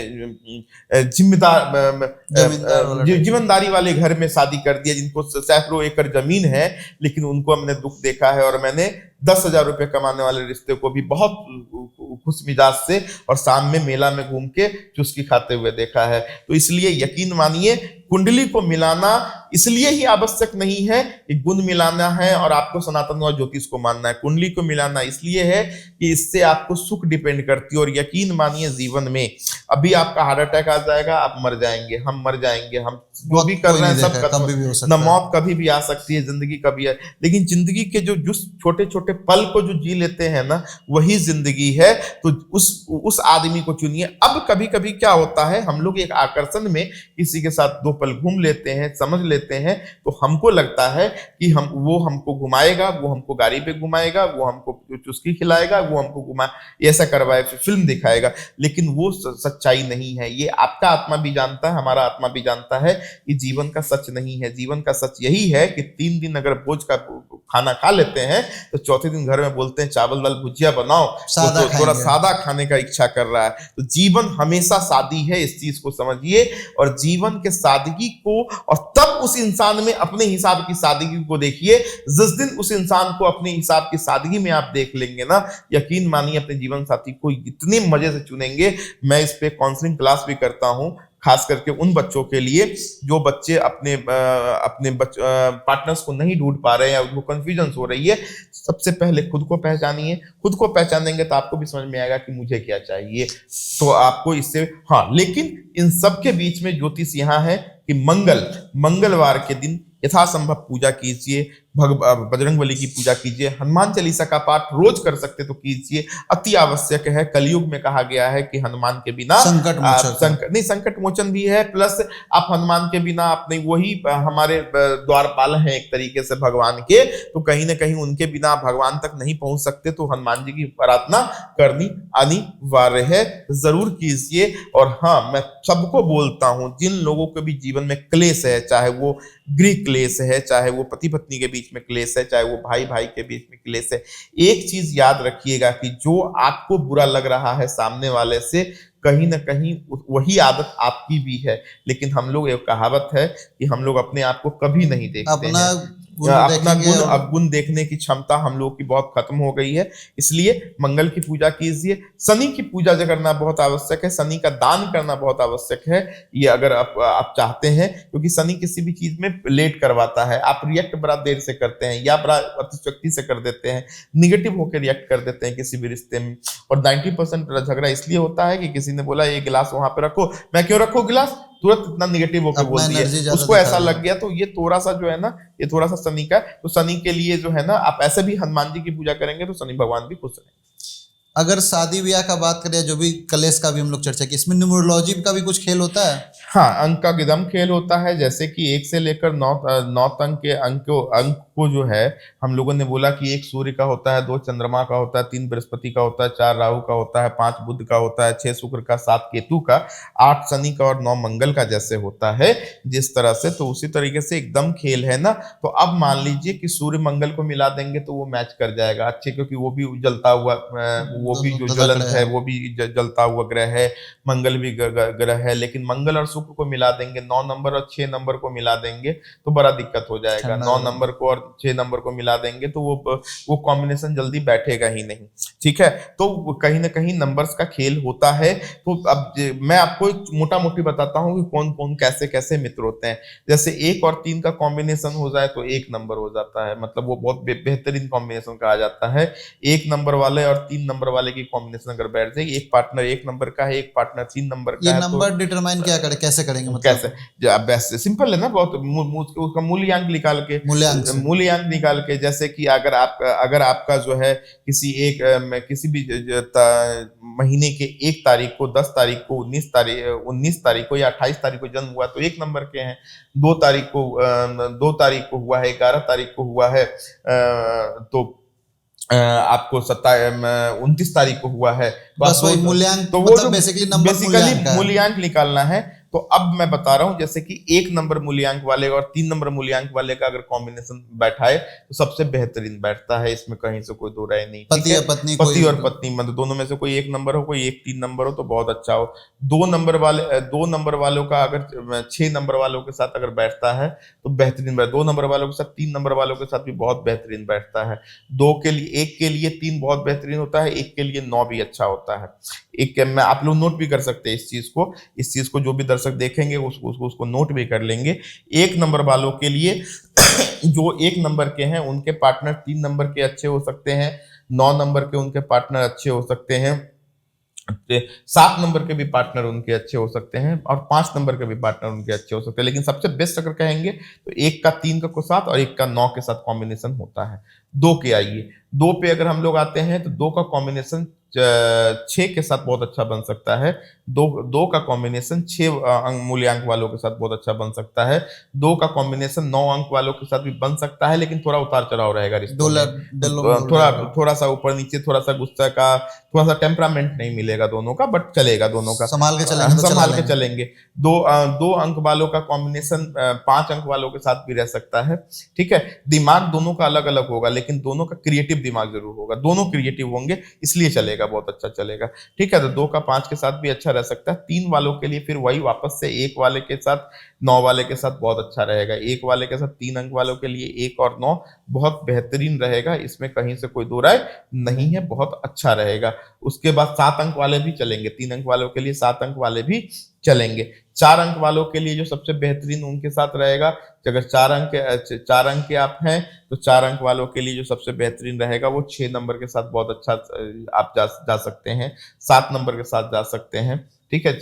जिम्मेदारी वाले घर में शादी कर दिया, जिनको सैकड़ों एकड़ जमीन है, लेकिन उनको हमने दुख देखा है। और मैंने 10,000 रुपए कमाने वाले रिश्ते को भी बहुत खुश मिजाज से और शाम में मेला में घूम के चुस्की खाते हुए देखा है। तो इसलिए यकीन मानिए कुंडली को मिलाना इसलिए ही आवश्यक नहीं है कि गुण मिलाना है और आपको सनातन और ज्योतिष को मानना है। कुंडली को मिलाना इसलिए है कि इससे आपको सुख डिपेंड करती है। और यकीन मानिए जीवन में अभी आपका हार्ट अटैक आ जाएगा, आप मर जाएंगे, हम मर जाएंगे, हम जो भी कर
कोई
रहे हैं
नहीं
सब
देखा है, कभी भी हो
खत्म।
सकता
न
है।
मौत कभी भी आ सकती है, जिंदगी कभी है, लेकिन जिंदगी के जो छोटे छोटे पल को जो जी लेते हैं ना, वही जिंदगी है। तो उस आदमी को चुनिए। अब कभी कभी क्या होता है, हम लोग एक आकर्षण में किसी के साथ 2 पल घूम लेते हैं, समझ लेते हैं, तो हमको लगता है कि वो हमको घुमाएगा, वो हमको गाड़ी पे घुमाएगा, वो हमको चुस्की खिलाएगा, वो हमको घुमा ऐसा करवाए, फिल्म दिखाएगा, लेकिन वो सच्चाई नहीं है। ये आपका आत्मा भी जानता है, हमारा आत्मा भी जानता है कि जीवन का सच नहीं है। जीवन का सच यही है कि 3 दिन अगर भोज का खाना खा लेते हैं तो चौथे दिन घर में बोलते हैं चावल दाल भुजिया बनाओ,
सादा
तो थोड़ा
खाएंगे।
सादा खाने का इच्छा कर रहा है। तो जीवन हमेशा सादी है, इस चीज को समझिए, और जीवन के सादगी को, और तब उस इंसान में अपने हिसाब की सादगी को देखिए। जिस दिन उस इंसान को अपने हिसाब की सादगी में आप देख लेंगे ना, यकीन मानिए अपने जीवन साथी को इतने मजे से चुनेंगे। मैं इस पे काउंसलिंग क्लास भी करता हूं, खास करके उन बच्चों के लिए जो बच्चे अपने पार्टनर्स को नहीं ढूंढ पा रहे हैं, उनको कंफ्यूजन हो रही है। सबसे पहले खुद को पहचानिए। खुद को पहचानेंगे तो आपको भी समझ में आएगा कि मुझे क्या चाहिए, तो आपको इससे, हाँ, लेकिन इन सब के बीच में ज्योतिष यहाँ है कि मंगलवार के दिन यथासंभव पूजा कीजिए, बजरंगबली की पूजा कीजिए, हनुमान चालीसा का पाठ रोज कर सकते तो कीजिए, अति आवश्यक है। कलयुग में कहा गया है कि हनुमान के बिना संकट मोचन भी है, प्लस आप हनुमान के बिना अपने वही हमारे द्वारपाल हैं एक तरीके से भगवान के, तो कहीं ना कहीं उनके बिना आप भगवान तक नहीं पहुंच सकते। तो हनुमान जी की प्रार्थना करनी अनिवार्य है, जरूर कीजिए। और हाँ, मैं सबको बोलता हूं, जिन लोगों के भी जीवन में क्लेश है, चाहे वो गृह क्लेश है, चाहे वो पति पत्नी के बीच में क्लेश है, चाहे वो भाई भाई के बीच में क्लेश है, एक चीज याद रखिएगा कि जो आपको बुरा लग रहा है सामने वाले से, कहीं ना कहीं वही आदत आपकी भी है। लेकिन हम लोग, एक कहावत है कि हम लोग अपने आप को कभी नहीं देखते
अपना
गुण देखने की क्षमता हम लोग की बहुत खत्म हो गई है। इसलिए मंगल की पूजा कीजिए, शनि की पूजा करना बहुत आवश्यक है, शनि का दान करना बहुत आवश्यक है। ये अगर आप चाहते हैं, क्योंकि शनि किसी भी चीज में लेट करवाता है, आप रिएक्ट बड़ा देर से करते हैं या बड़ा अतिशक्ति से कर देते हैं, निगेटिव होकर रिएक्ट कर देते हैं किसी भी रिश्ते में। और 90% झगड़ा इसलिए होता है कि किसी ने बोला ये गिलास वहां पे रखो, मैं क्यों रखो गिलास, तुरंत इतना निगेटिव होकर बोल दिया, उसको ऐसा लग गया। तो ये थोड़ा सा जो है ना, ये थोड़ा सा शनि का, तो शनि के लिए जो है ना, आप ऐसे भी हनुमान जी की पूजा करेंगे तो शनि भगवान भी खुश रहेंगे।
अगर शादी ब्याह का बात करें, जो भी कलेश का भी हम लोग चर्चा की, इसमें न्यूमरोलॉजी का भी कुछ खेल होता है?
हाँ, अंक का एकदम खेल होता है। जैसे कि 1 से लेकर 9 तक के अंक को जो है, हम लोगों ने बोला कि 1 सूर्य का होता है, 2 चंद्रमा का होता है, 3 बृहस्पति का होता है, 4 राहु का होता है, 5 बुध का होता है, 6 शुक्र का, 7 केतु का, 8 शनि का और 9 मंगल का जैसे होता है जिस तरह से। तो उसी तरीके से एकदम खेल है ना। तो अब मान लीजिए कि सूर्य मंगल को मिला देंगे तो वो मैच कर जाएगा अच्छे, क्योंकि वो भी जलता हुआ, वो भी जो ज्वलंत है, वो भी जलता हुआ ग्रह है, मंगल भी ग्रह है। लेकिन मंगल और शुक्र को मिला देंगे, 9 नंबर और 6 नंबर को मिला देंगे तो बड़ा दिक्कत हो जाएगा। 9 नंबर को और 6 नंबर को मिला देंगे तो वो कॉम्बिनेशन जल्दी बैठेगा ही नहीं, ठीक है। तो कहीं ना कहीं नंबर्स का खेल होता है। तो अब मैं आपको एक मोटा मोटी बताता हूँ कि कौन कौन कैसे कैसे मित्र होते हैं। जैसे 1 और 3 का कॉम्बिनेशन हो जाए तो 1 नंबर हो जाता है, मतलब वो बहुत बेहतरीन कॉम्बिनेशन कहा जाता है। 1 नंबर वाले और 3 नंबर वाले की कॉम्बिनेशन अगर बैठ जाए, एक पार्टनर 1 नंबर का है, एक पार्टनर 3 नंबर का
ये
है,
नंबर डिटरमाइन क्या करें, कैसे करेंगे, मतलब
कैसे सिंपल है ना, बहुत उसका मूल्यांक निकाल के, मूल्यांक निकाल के, जैसे कि अगर आपका जो है किसी भी महीने के 1 तारीख को, 10 तारीख को, 19 तारीख को या 28 तारीख को जन्म हुआ तो 1 नंबर के हैं। 2 तारीख को हुआ है, 11 तारीख को हुआ है, तो आपको 29 तारीख को हुआ है,
बस वही मूल्यांक,
तो वो
मतलब बेसिकली
मूल्यांक निकालना है। तो अब मैं बता रहा हूं, जैसे कि 1 नंबर मूल्यांक वाले और 3 नंबर मूल्यांक वाले का अगर कॉम्बिनेशन बैठाए तो सबसे बेहतरीन बैठता है, इसमें कहीं से कोई दो राय नहीं।
पति और पत्नी
मतलब दोनों में से कोई 1 नंबर हो, कोई 1 3 नंबर हो तो बहुत अच्छा हो। 2 नंबर वालों का अगर 6 नंबर वालों के साथ अगर बैठता है तो बेहतरीन बैठता है। 2 नंबर वालों के साथ 3 नंबर वालों के साथ भी बहुत बेहतरीन बैठता है। 1 के लिए 3 बहुत बेहतरीन होता है, 1 के लिए 9 भी अच्छा होता है। मैं आप लोग नोट भी कर सकते हैं इस चीज को जो भी दर्शक देखेंगे उसको नोट भी कर लेंगे। 1 नंबर वालों के लिए जो 1 नंबर के हैं उनके पार्टनर 3 नंबर के अच्छे हो सकते हैं, 9 नंबर के उनके पार्टनर अच्छे हो सकते हैं, 7 नंबर के भी पार्टनर उनके अच्छे हो सकते हैं और 5 नंबर के भी पार्टनर उनके अच्छे हो सकते हैं, लेकिन सबसे बेस्ट अगर कहेंगे तो 1 का 3 का साथ और 1 का 9 के साथ कॉम्बिनेशन होता है। 2 के आइए, 2 पे अगर हम लोग आते हैं तो 2 का कॉम्बिनेशन 6 के साथ बहुत अच्छा बन सकता है। 2 का कॉम्बिनेशन 6 मूल्यांक वालों के साथ बहुत अच्छा बन सकता है। 2 का कॉम्बिनेशन 9 अंक वालों के साथ भी बन सकता है, लेकिन थोड़ा उतार चढ़ाव रहेगा रिश्तों में। थोड़ा सा ऊपर नीचे, थोड़ा सा गुस्सा का, थोड़ा सा टेम्परामेंट नहीं मिलेगा दोनों का, बट चलेगा दोनों का,
संभाल के चलेंगे तो
संभाल के चलेंगे। 2 अंक वालों का कॉम्बिनेशन 5 अंक वालों के साथ भी रह सकता है। ठीक है, दिमाग दोनों का अलग अलग होगा, लेकिन दोनों का क्रिएटिव दिमाग जरूर होगा, दोनों क्रिएटिव होंगे, इसलिए चलेगा, बहुत अच्छा चलेगा। ठीक है, तो 2 का 5 के साथ भी अच्छा रह सकता है। 3 वालों के लिए फिर वही वापस से 1 वाले के साथ 9 वाले के साथ बहुत अच्छा रहेगा। 1 वाले के साथ 3 अंक वालों के लिए 1 और 9 बहुत बेहतरीन रहेगा, इसमें कहीं से कोई दो राय नहीं है, बहुत अच्छा रहेगा। उसके बाद 7 अंक वाले भी चलेंगे, 3 अंक वालों के लिए 7 अंक वाले भी चलेंगे। 4 अंक वालों के लिए जो सबसे बेहतरीन उनके साथ रहेगा, अगर 4 अंक के आप हैं तो 4 अंक वालों के लिए जो सबसे बेहतरीन रहेगा वो 6 नंबर के साथ बहुत अच्छा आप जा सकते हैं, 7 नंबर के साथ जा सकते हैं। ठीक है,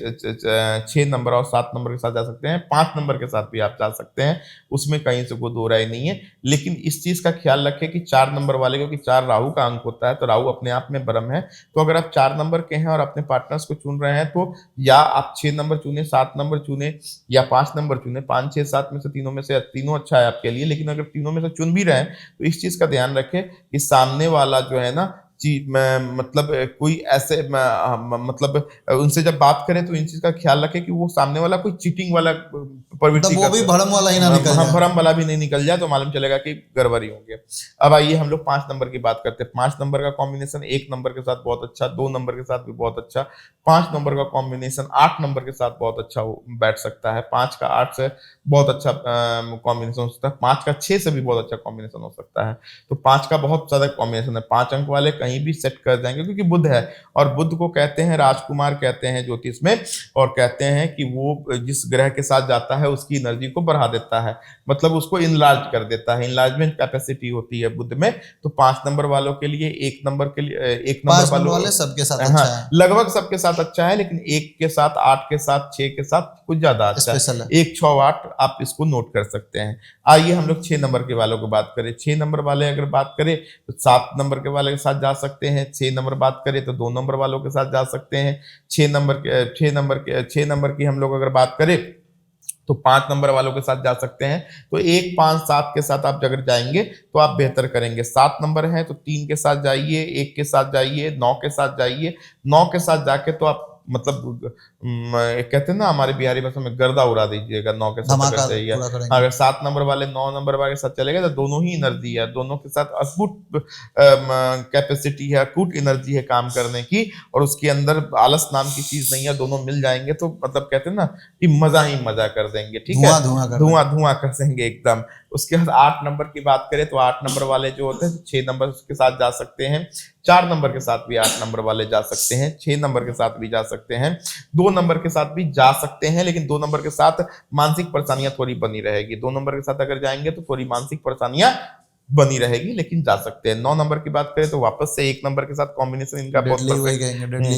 6 नंबर और 7 नंबर के साथ जा सकते हैं, 5 नंबर के साथ भी आप जा सकते हैं, उसमें कहीं से कोई दो राय नहीं है। लेकिन इस चीज का ख्याल रखें कि 4 नंबर वाले, क्योंकि 4 राहु का अंक होता है, तो राहु अपने आप में ब्रह्म है, तो अगर आप 4 नंबर के हैं और अपने पार्टनर्स को चुन रहे हैं तो या आप 6 नंबर चुने, 7 नंबर चुने या 5 नंबर चुने। 5, 6, 7 में से तीनों में से तीनों अच्छा है आपके लिए, लेकिन अगर तीनों में से चुन भी रहे हैं तो इस चीज का ध्यान रखें कि सामने वाला जो है ना मतलब कोई ऐसे मतलब उनसे जब बात करें तो इन चीज का ख्याल रखें कि वो सामने वाला कोई चीटिंग वाला प्रवृत्ति,
वो भी भरम वाला ही ना निकल जाए,
भरम वाला भी नहीं निकल जाए, तो मालूम चलेगा कि गड़बड़ी होंगे। अब आइए हम लोग 5 नंबर की बात करते हैं। 5 नंबर का कॉम्बिनेशन 1 नंबर के साथ बहुत अच्छा, 2 नंबर के साथ भी बहुत अच्छा, 5 नंबर का कॉम्बिनेशन 8 नंबर के साथ बहुत अच्छा बैठ सकता है। 5 का 8 से बहुत अच्छा कॉम्बिनेशन हो सकता है, 5 का 6 से भी बहुत अच्छा कॉम्बिनेशन हो सकता है। तो 5 का बहुत ज्यादा कॉम्बिनेशन है, 5 अंक वाले कहीं भी सेट कर जाएंगे, क्योंकि बुध है और बुध को कहते हैं राजकुमार, कहते हैं ज्योतिष में, और कहते हैं कि वो जिस ग्रह के साथ जाता है उसकी एनर्जी को बढ़ा देता है, मतलब उसको इनलार्ज कर देता है, इनलार्जमेंट कैपेसिटी होती है बुध में। तो 5 नंबर वालों के लिए 1 नंबर के लिए 1 नंबर
वाले सबके साथ
हाँ,
अच्छा है,
लगभग सबके साथ अच्छा है, लेकिन 1 के साथ, 8 के साथ, 6 के साथ कुछ ज्यादा अच्छा है। 1, 6, 8 आप इसको नोट कर सकते हैं। आइए हम लोग 6 नंबर के वालों को बात करें। 6 नंबर वाले अगर बात करें तो 7 नंबर के वाले के साथ जा सकते हैं। 6 नंबर बात करें तो 2 नंबर वालों के साथ जा सकते हैं। 6 नंबर की हम लोग अगर बात करें तो 5 नंबर वालों के साथ जा सकते हैं। तो 1, 5, 7 के साथ आप अगर जाएंगे तो आप बेहतर करेंगे। 7 नंबर है तो 3 के साथ जाइए, 1 के साथ जाइए, 9 के साथ जाइए। 9 के साथ जाके तो आप मतलब कहते हैं ना हमारे बिहारी भाषा में, गर्दा उड़ा दीजिएगा 9 के साथ अगर जाइए। अगर 7 नंबर वाले 9 नंबर वाले के साथ चलेगा तो दोनों ही एनर्जी है, दोनों के साथ अकूट कैपेसिटी है, अकूट एनर्जी है काम करने की, और उसके अंदर आलस नाम की चीज नहीं है। दोनों मिल जाएंगे तो मतलब कहते हैं ना कि मजा ही मजा कर देंगे। ठीक है, धुआं कर देंगे एकदम। उसके बाद 8 नंबर की बात करें तो 8 नंबर वाले जो होते हैं 6 नंबर के साथ जा सकते हैं। 4 नंबर के साथ भी 8 नंबर वाले जा सकते हैं, 6 नंबर के साथ भी जा सकते हैं, 2 नंबर के साथ भी जा सकते हैं, लेकिन 2 नंबर के साथ मानसिक परेशानियां थोड़ी बनी रहेगी। 2 नंबर के साथ अगर जाएंगे तो थोड़ी मानसिक परेशानियां बनी रहेगी, लेकिन जा सकते हैं। 9 नंबर की बात करें तो वापस से 1 नंबर के साथ कॉम्बिनेशन इनका बहुत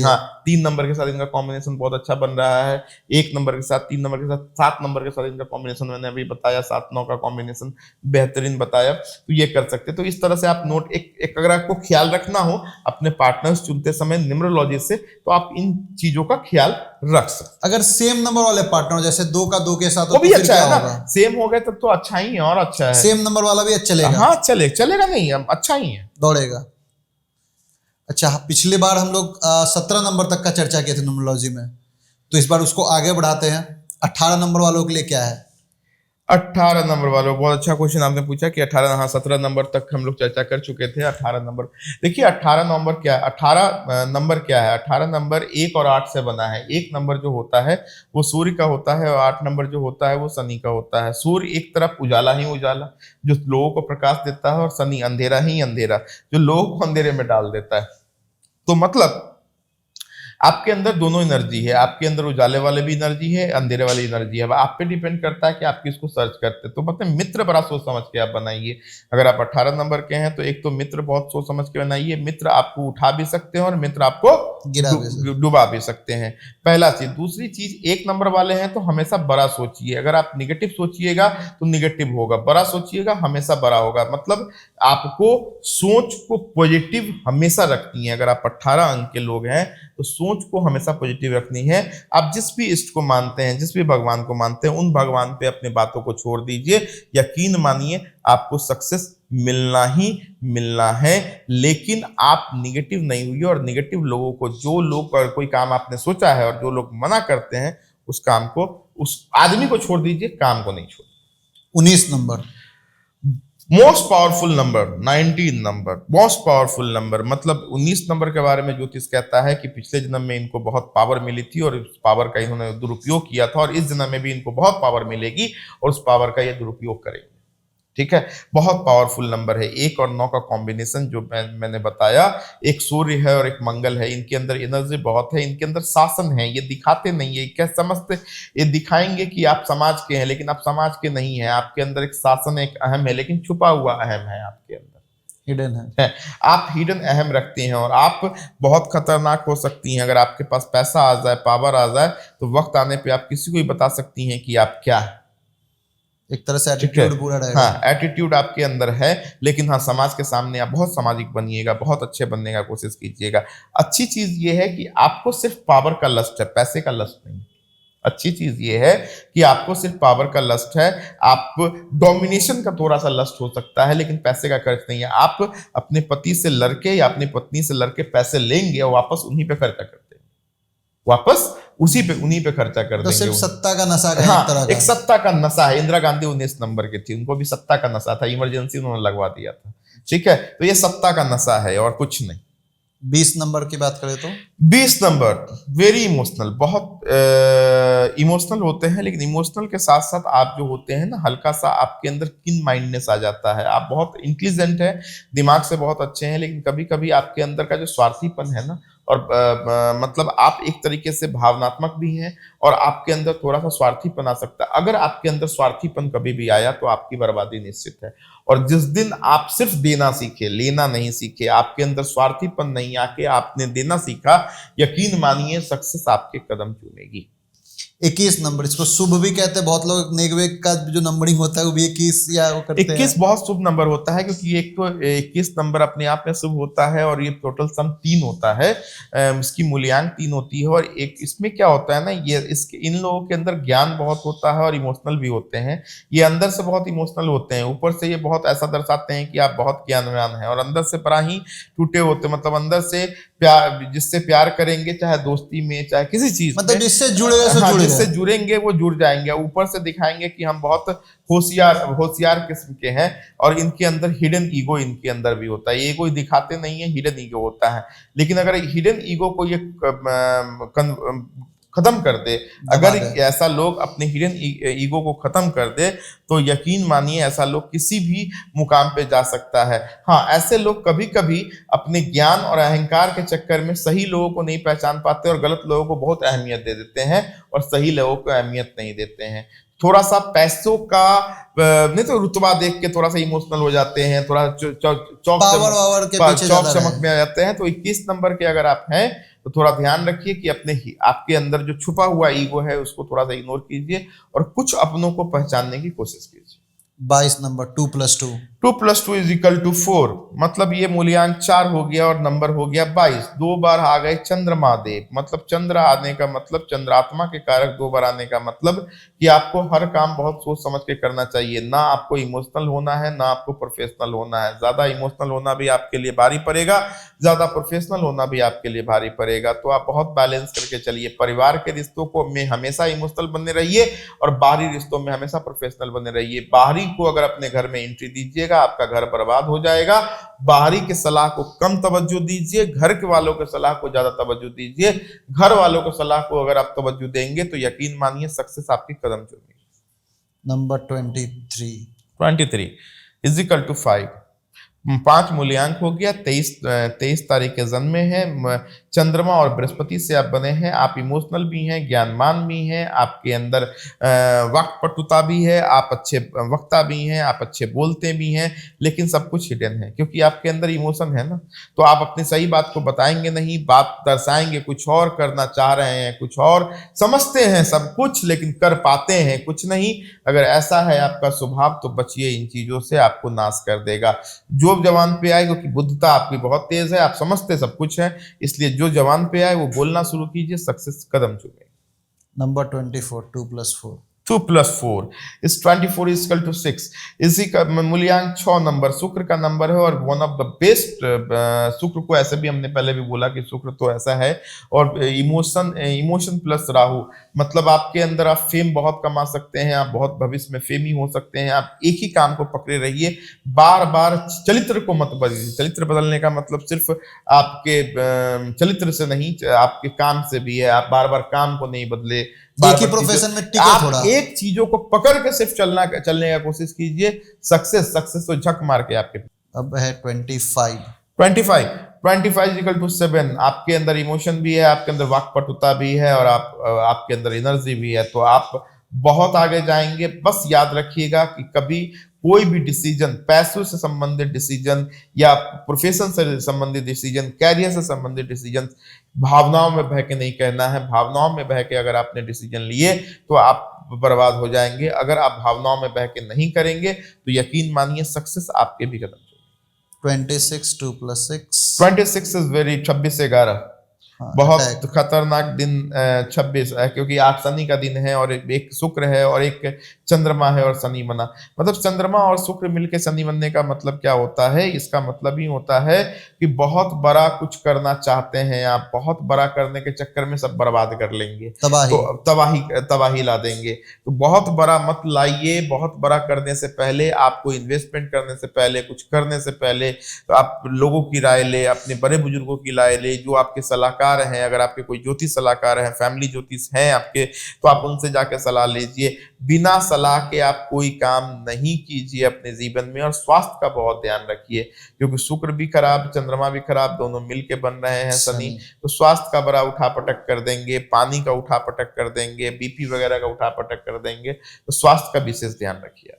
हाँ, 3 नंबर के साथ इनका कॉम्बिनेशन बहुत अच्छा बन रहा है। 1 नंबर के साथ, 3 नंबर के साथ, 7 नंबर के साथ इनका कॉम्बिनेशन मैंने अभी बताया, 7-9 का कॉम्बिनेशन बेहतरीन बताया, तो ये कर सकते हैं। तो इस तरह से आप नोट एक अगर आपको ख्याल रखना हो अपने पार्टनर्स चुनते समय न्यूमरोलॉजी से, तो आप इन चीजों का ख्याल रख सकते।
अगर सेम नंबर वाले पार्टनर जैसे 2 का 2 के साथ,
वो भी अच्छा है ना, सेम हो गए तब तो अच्छा ही है, और अच्छा है।
सेम नंबर वाला भी अच्छा चलेगा,
हाँ चलेगा नहीं, अच्छा ही है,
दौड़ेगा। अच्छा, पिछली बार हम लोग 17 नंबर तक का चर्चा किए थे न्यूमरोलॉजी में, तो इस बार उसको आगे बढ़ाते हैं। 18 नंबर वालों के लिए क्या है?
18 नंबर वालों, बहुत अच्छा क्वेश्चन आपने पूछा कि 18, हाँ 17 नंबर तक हम लोग चर्चा कर चुके थे। 18 नंबर देखिए, 18 नंबर क्या है? 18 नंबर क्या है? 18 नंबर 1 और 8 से बना है। 1 नंबर जो होता है वो सूर्य का होता है, और 8 नंबर जो होता है वो शनि का होता है। सूर्य एक तरफ उजाला ही उजाला जो लोगों को प्रकाश देता है, और शनि अंधेरा ही अंधेरा जो लोगों को अंधेरे में डाल देता है। तो मतलब आपके अंदर दोनों एनर्जी है, आपके अंदर उजाले वाले भी एनर्जी है, अंधेरे वाली एनर्जी है। अब आप पे डिपेंड करता है कि आप किसको सर्च करते हैं। तो मतलब मित्र बड़ा सोच समझ के आप बनाइए। अगर आप 18 नंबर के हैं तो एक तो मित्र बहुत सोच समझ के बनाइए। मित्र आपको उठा भी सकते हैं और मित्र आपको डुबा भी सकते हैं, पहला चीज। दूसरी चीज, 1 नंबर वाले हैं तो हमेशा बड़ा सोचिए। अगर आप निगेटिव सोचिएगा तो निगेटिव होगा, बड़ा सोचिएगा हमेशा बड़ा होगा। मतलब आपको सोच को पॉजिटिव हमेशा रखनी है। अगर आप 18 अंक के लोग हैं तो सोच को हमेशा पॉजिटिव रखनी है। आप जिस भी इष्ट को मानते हैं, जिस भी भगवान को मानते हैं, उन भगवान पे अपने बातों को छोड़ दीजिए। यकीन मानिए आपको सक्सेस मिलना ही मिलना है। लेकिन आप निगेटिव नहीं हुई। और निगेटिव लोगों को, जो लोग कोई काम आपने सोचा है और जो लोग मना करते हैं, उस काम को, उस आदमी को छोड़ दीजिए, काम को नहीं छोड़।
19 number
most powerful number, 19 number most powerful number. मतलब 19 नंबर के बारे में ज्योतिष कहता है कि पिछले जन्म में इनको बहुत पावर मिली थी और उस पावर का इन्होंने दुरुपयोग किया था, और इस जन्म में भी इनको बहुत पावर मिलेगी और उस पावर का ये दुरुपयोग करेंगे। ठीक है, बहुत पावरफुल नंबर है। 1 और 9 का कॉम्बिनेशन जो मैंने बताया, एक सूर्य है और एक मंगल है। इनके अंदर एनर्जी बहुत है, इनके अंदर शासन है। ये दिखाते नहीं है, क्या समझते, ये दिखाएंगे कि आप समाज के हैं, लेकिन आप समाज के नहीं हैं। आपके अंदर एक शासन, एक अहम है, लेकिन छुपा हुआ अहम है आपके अंदर,
हिडन है।
आप हिडन अहम रखते हैं और आप बहुत खतरनाक हो सकती हैं। अगर आपके पास पैसा आ जाए, पावर आ जाए, तो वक्त आने पे आप किसी को भी बता सकती हैं कि आप क्या है।
एक तरह से एटीट्यूड पूरा रहेगा।
हाँ, एटीट्यूड आपके अंदर है, लेकिन हाँ, समाज के सामने आप बहुत सामाजिक बनिएगा, बहुत अच्छे बनने का कोशिश कीजिएगा। अच्छी चीज ये है कि आपको सिर्फ पावर का लस्ट है, पैसे का लस्ट नहीं। अच्छी चीज ये है कि आपको सिर्फ पावर का लस्ट है। आप डोमिनेशन का थोड़ा सा लस्ट हो सकता है, लेकिन पैसे का खर्च नहीं है। आप अपने पति से लड़के या अपनी पत्नी से लड़के पैसे लेंगे और वापस उन्हीं पे खर्चा करते हैं, वापस उन्हीं पे खर्चा कर
तो
देंगे।
सिर्फ सत्ता का नशा है।
हाँ,
एक तरह का
एक सत्ता का नशा है। इंदिरा गांधी 19 नंबर की थी, उनको भी सत्ता का नशा था, इमरजेंसी उन्होंने लगवा दिया था। ठीक है, तो ये सत्ता का नशा है और कुछ नहीं।
20 नंबर की बात करें तो
20 नंबर वेरी इमोशनल, बहुत इमोशनल होते हैं, लेकिन इमोशनल के साथ साथ आप जो होते हैं ना, हल्का सा आपके अंदर किन माइंडनेस आ जाता है। आप बहुत इंटेलिजेंट है, दिमाग से बहुत अच्छे हैं, लेकिन कभी कभी आपके अंदर का जो स्वार्थीपन है ना, और मतलब आप एक तरीके से भावनात्मक भी हैं और आपके अंदर थोड़ा सा स्वार्थीपन आ सकता है। अगर आपके अंदर स्वार्थीपन कभी भी आया तो आपकी बर्बादी निश्चित है। और जिस दिन आप सिर्फ देना सीखे, लेना नहीं सीखे, आपके अंदर स्वार्थीपन नहीं आके आपने देना सीखा, यकीन मानिए सक्सेस आपके कदम चूमेगी।
21 नंबर, इसको शुभ भी कहते हैं बहुत लोग। नेगवेग का जो नंबरिंग होता है वो भी 21 या वो करते
21
हैं।
बहुत शुभ नंबर होता है, क्योंकि एक तो 21 नंबर अपने आप में शुभ होता है और ये टोटल सम 3 होता है। इसकी मूल्यांक 3 होती है। और एक इसमें क्या होता है ना, ये इसके इन लोगों के अंदर ज्ञान बहुत होता है और इमोशनल भी होते हैं। ये अंदर से बहुत इमोशनल होते हैं, ऊपर से ये बहुत ऐसा दर्शाते हैं कि आप बहुत ज्ञानवान हैं, और अंदर से बड़ा ही टूटे होते हैं। मतलब अंदर से प्यार, जिससे प्यार करेंगे, चाहे दोस्ती में, चाहे किसी चीज में,
मतलब जिससे जुड़े
जिससे जुड़ेंगे वो जुड़ जाएंगे। ऊपर से दिखाएंगे कि हम बहुत होशियार किस्म के हैं, और इनके अंदर हिडन ईगो इनके अंदर भी होता है। ईगो दिखाते नहीं है, हिडन ईगो होता है। लेकिन अगर हिडन ईगो को ये खत्म कर दे, अगर ऐसा लोग अपने हिडन ईगो को खत्म कर दे, तो यकीन मानिए ऐसा लोग किसी भी मुकाम पे जा सकता है। हाँ, ऐसे लोग कभी कभी अपने ज्ञान और अहंकार के चक्कर में सही लोगों को नहीं पहचान पाते और गलत लोगों को बहुत अहमियत दे देते हैं, और सही लोगों को अहमियत नहीं देते हैं। थोड़ा सा पैसों का नहीं तो रुतबा देख के थोड़ा सा इमोशनल हो जाते हैं, थोड़ा चौक चमक में आ जाते हैं। तो 21 नंबर के अगर आप हैं तो थोड़ा ध्यान रखिए कि आपके अंदर जो छुपा हुआ ईगो है उसको थोड़ा सा इग्नोर कीजिए और कुछ अपनों को पहचानने की कोशिश कीजिए।
22 नंबर 2 + 2
2 + 2 = 4। मतलब ये मूल्यांक 4 हो गया और नंबर हो गया 22। 2 बार आ गए चंद्रमा देव, मतलब चंद्र आने का मतलब चंद्रात्मा के कारक 2 बार आने का मतलब कि आपको हर काम बहुत सोच समझ के करना चाहिए। ना आपको इमोशनल होना है, ना आपको प्रोफेशनल होना है। ज्यादा इमोशनल होना भी आपके लिए भारी पड़ेगा, ज्यादा प्रोफेशनल होना भी आपके लिए भारी पड़ेगा। तो आप बहुत बैलेंस करके चलिए। परिवार के रिश्तों को में हमेशा इमोशनल बने रहिए और बाहरी रिश्तों में हमेशा प्रोफेशनल बने रहिए। बाहरी को अगर अपने घर में एंट्री दीजिएगा, आपका घर बर्बाद हो जाएगा। बाहरी के सलाह को कम तवज्जो दीजिए, घर के वालों के सलाह को ज्यादा तवज्जो दीजिए। घर वालों के सलाह को अगर आप तवज्जो देंगे तो यकीन मानिए सक्सेस आपकी कदम चूमेगी।
नंबर 23
= 5। 5 मूल्यांक हो गया। 23 तारीख के जन्मे हैं। चंद्रमा और बृहस्पति से आप बने हैं। आप इमोशनल भी हैं, ज्ञानवान भी हैं, आपके अंदर वाक्पटुता भी है, आप अच्छे वक्ता भी हैं, आप अच्छे बोलते भी हैं, लेकिन सब कुछ हिडन है क्योंकि आपके अंदर इमोशन है ना। तो आप अपनी सही बात को बताएंगे नहीं, बात दर्शाएंगे कुछ और, करना चाह रहे हैं कुछ और, समझते हैं सब कुछ लेकिन कर पाते हैं कुछ नहीं। अगर ऐसा है आपका स्वभाव तो बचिए इन चीजों से, आपको नाश कर देगा। जो जवान पे आए, क्योंकि बुद्धता आपकी बहुत तेज है, आप समझते सब कुछ है, इसलिए जो जवान पे आए वो बोलना शुरू कीजिए, सक्सेस कदम चुके।
नंबर 24, 2+4।
2+4 इस 24 इज इक्वल टू 6। इसी का मूल्यांक 6 नंबर शुक्र का नंबर है और वन ऑफ द बेस्ट। शुक्र को ऐसे भी हमने पहले भी बोला कि शुक्र तो ऐसा है। और इमोशन प्लस राहु, मतलब आपके अंदर आप फेम बहुत कमा सकते हैं, आप बहुत भविष्य में फेमी हो सकते हैं। आप एक ही काम को पकड़े रहिए, बार बार चरित्र को मत बदलिए। चरित्र बदलने का मतलब सिर्फ आपके चरित्र से नहीं, आपके काम से भी है। आप बार बार काम को नहीं बदले,
एक ही प्रोफेशन में टिके थोड़ा,
आप एक चीजों को पकड़ के सिर्फ चलने का कोशिश कीजिए। सक्सेस तो झक मार के आपके।
अब है 25।
25 इक्वल टू 7। आपके अंदर इमोशन भी है, आपके अंदर वाक्पटुता भी है और आपके अंदर एनर्जी भी है, तो आप बहुत आगे जाएंगे। बस याद रखिएगा कि कभी कोई भी डिसीजन, पैसों से संबंधित डिसीजन या प्रोफेशन से संबंधित डिसीजन, कैरियर से संबंधित डिसीजन, भावनाओं में बह के नहीं कहना है। भावनाओं में बह के अगर आपने डिसीजन लिए तो आप बर्बाद हो जाएंगे। अगर आप भावनाओं में बह के नहीं करेंगे तो यकीन मानिए सक्सेस आपके भी कदम चलेगी।
26, 2+6।
26 इज वेरी 26-11 बहुत खतरनाक दिन 26 है, क्योंकि आज शनि का दिन है और एक शुक्र है और एक चंद्रमा है और शनि बना। मतलब चंद्रमा और शुक्र मिलके शनि बनने का मतलब क्या होता है? इसका मतलब ही होता है कि बहुत बड़ा कुछ करना चाहते हैं आप, बहुत बड़ा करने के चक्कर में सब बर्बाद कर लेंगे, तो तबाही ला देंगे। तो बहुत बड़ा मत लाइए। बहुत बड़ा करने से पहले, आपको इन्वेस्टमेंट करने से पहले, कुछ करने से पहले तो आप लोगों की राय ले, अपने बड़े बुजुर्गों की राय ले, जो आपके सलाहकार हैं। अगर आपके कोई ज्योतिष सलाहकार हैं, फैमिली ज्योतिष हैं आपके, तो आप उनसे जाकर सलाह लीजिए। बिना सलाह के आप कोई काम नहीं कीजिए अपने जीवन में। और स्वास्थ्य का बहुत ध्यान रखिए, क्योंकि शुक्र भी खराब, चंद्रमा भी खराब, दोनों मिलके बन रहे हैं शनि, तो स्वास्थ्य का बड़ा उठापटक कर देंगे, पानी का उठापटक कर देंगे, बीपी वगैरह का उठापटक कर देंगे। तो स्वास्थ्य का विशेष ध्यान रखिए।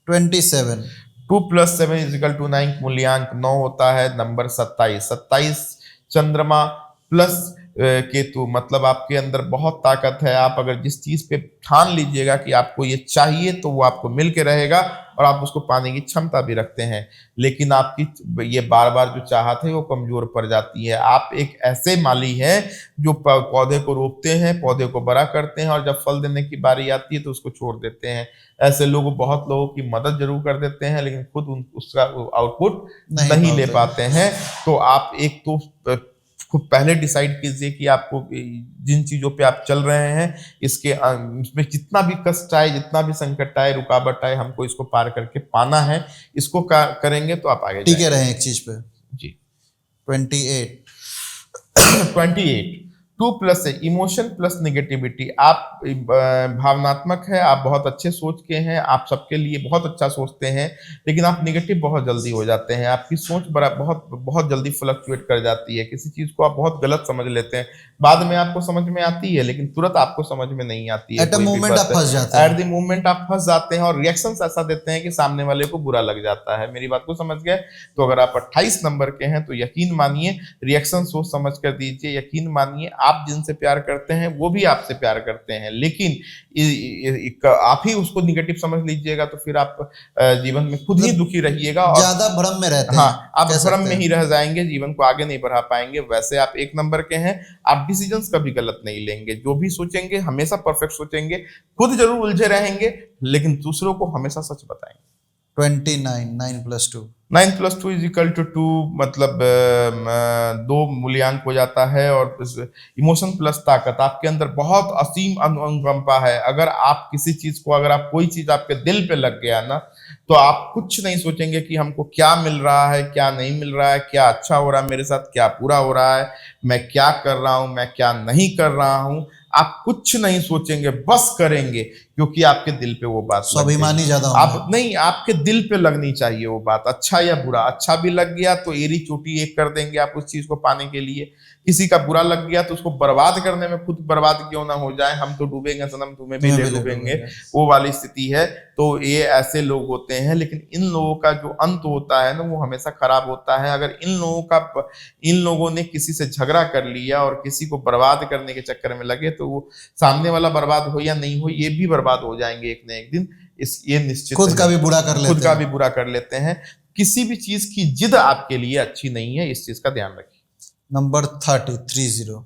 27,
2+7 इज इक्वल टू 9। मूल्यांक 9 होता है। नंबर 27 चंद्रमा प्लस केतु, मतलब आपके अंदर बहुत ताकत है। आप अगर जिस चीज पे ठान लीजिएगा कि आपको ये चाहिए तो वो आपको मिल के रहेगा और आप उसको पाने की क्षमता भी रखते हैं, लेकिन आपकी ये बार बार जो चाहत है वो कमजोर पड़ जाती है। आप एक ऐसे माली हैं जो पौधे को रोपते हैं, पौधे को बड़ा करते हैं और जब फल देने की बारी आती है तो उसको छोड़ देते हैं। ऐसे लोग बहुत लोगों की मदद जरूर कर देते हैं, लेकिन खुद उसका आउटपुट नहीं ले पाते हैं। तो आप एक तो खुद पहले डिसाइड कीजिए कि आपको जिन चीजों पे आप चल रहे हैं इसमें जितना भी कष्ट आए, जितना भी संकट आए, रुकावट आए, हमको इसको पार करके पाना है। इसको करेंगे तो आप आगे
टिके रहें एक चीज पे।
जी।
28
2+ है इमोशन प्लस नेगेटिविटी। आप भावनात्मक है, आप बहुत अच्छे सोच के हैं, आप सबके लिए बहुत अच्छा सोचते हैं, लेकिन आप नेगेटिव बहुत जल्दी हो जाते हैं। आपकी सोच बहुत जल्दी फ्लक्चुएट कर जाती है। किसी चीज को आप बहुत गलत समझ लेते हैं, बाद में आपको समझ में आती है, लेकिन तुरंत आपको समझ में नहीं आती है।
एट द मोमेंट आप फंस जाते हैं।
एट द मोमेंट आप फंस जाते हैं और रिएक्शन ऐसा देते हैं कि सामने वाले को बुरा लग जाता है। मेरी बात को समझ गए? तो अगर आप 28 नंबर के हैं तो यकीन मानिए रिएक्शन सोच समझ कर दीजिए। यकीन मानिए आप जिनसे प्यार करते हैं वो भी आपसे प्यार करते हैं, लेकिन आप ही उसको निगेटिव समझ लीजिएगा तो फिर आप जीवन में खुद ही दुखी रहिएगा और
ज्यादा भ्रम में रहते हैं।
हाँ, आप भ्रम में ही रह जाएंगे, जीवन को आगे नहीं बढ़ा पाएंगे। वैसे आप 1 नंबर के हैं, आप डिसीजंस कभी गलत नहीं लेंगे। जो भी सोचेंगे हमेशा परफेक्ट सोचेंगे, खुद जरूर उलझे रहेंगे लेकिन दूसरों को हमेशा सच बताएंगे।
29 9+2
9+2 इज इक्वल टू 2, मतलब 2 मूल्यांक हो जाता है। और इमोशन प्लस ताकत, आपके अंदर बहुत असीम अनुकंपा है। अगर आप किसी चीज को, अगर आप कोई चीज आपके दिल पे लग गया ना, तो आप कुछ नहीं सोचेंगे कि हमको क्या मिल रहा है, क्या नहीं मिल रहा है, क्या अच्छा हो रहा है मेरे साथ, क्या बुरा हो रहा है, मैं क्या कर रहा हूं, मैं क्या नहीं कर रहा हूं। आप कुछ नहीं सोचेंगे, बस करेंगे, क्योंकि आपके दिल पे वो बात लग गई।
स्वाभिमानी ज्यादा होना
आप नहीं, आपके दिल पे लगनी चाहिए वो बात, अच्छा या बुरा। अच्छा भी लग गया तो एड़ी चोटी एक कर देंगे आप उस चीज को पाने के लिए। किसी का बुरा लग गया तो उसको बर्बाद करने में खुद बर्बाद क्यों ना हो जाए, हम तो डूबेंगे सनम तुम्हें भी ले डूबेंगे, वो वाली स्थिति है। तो ये ऐसे लोग होते हैं, लेकिन इन लोगों का जो अंत होता है ना वो हमेशा खराब होता है। अगर इन लोगों ने किसी से झगड़ा कर लिया और किसी को बर्बाद करने के चक्कर में लगे तो वो सामने वाला बर्बाद हो या नहीं हो, ये भी बर्बाद हो जाएंगे एक न एक दिन। ये निश्चित
खुद का भी बुरा कर लेते हैं,
खुद का भी बुरा कर लेते हैं। किसी भी चीज की जिद आपके लिए अच्छी नहीं है, इस चीज का ध्यान रखिए।
नंबर 30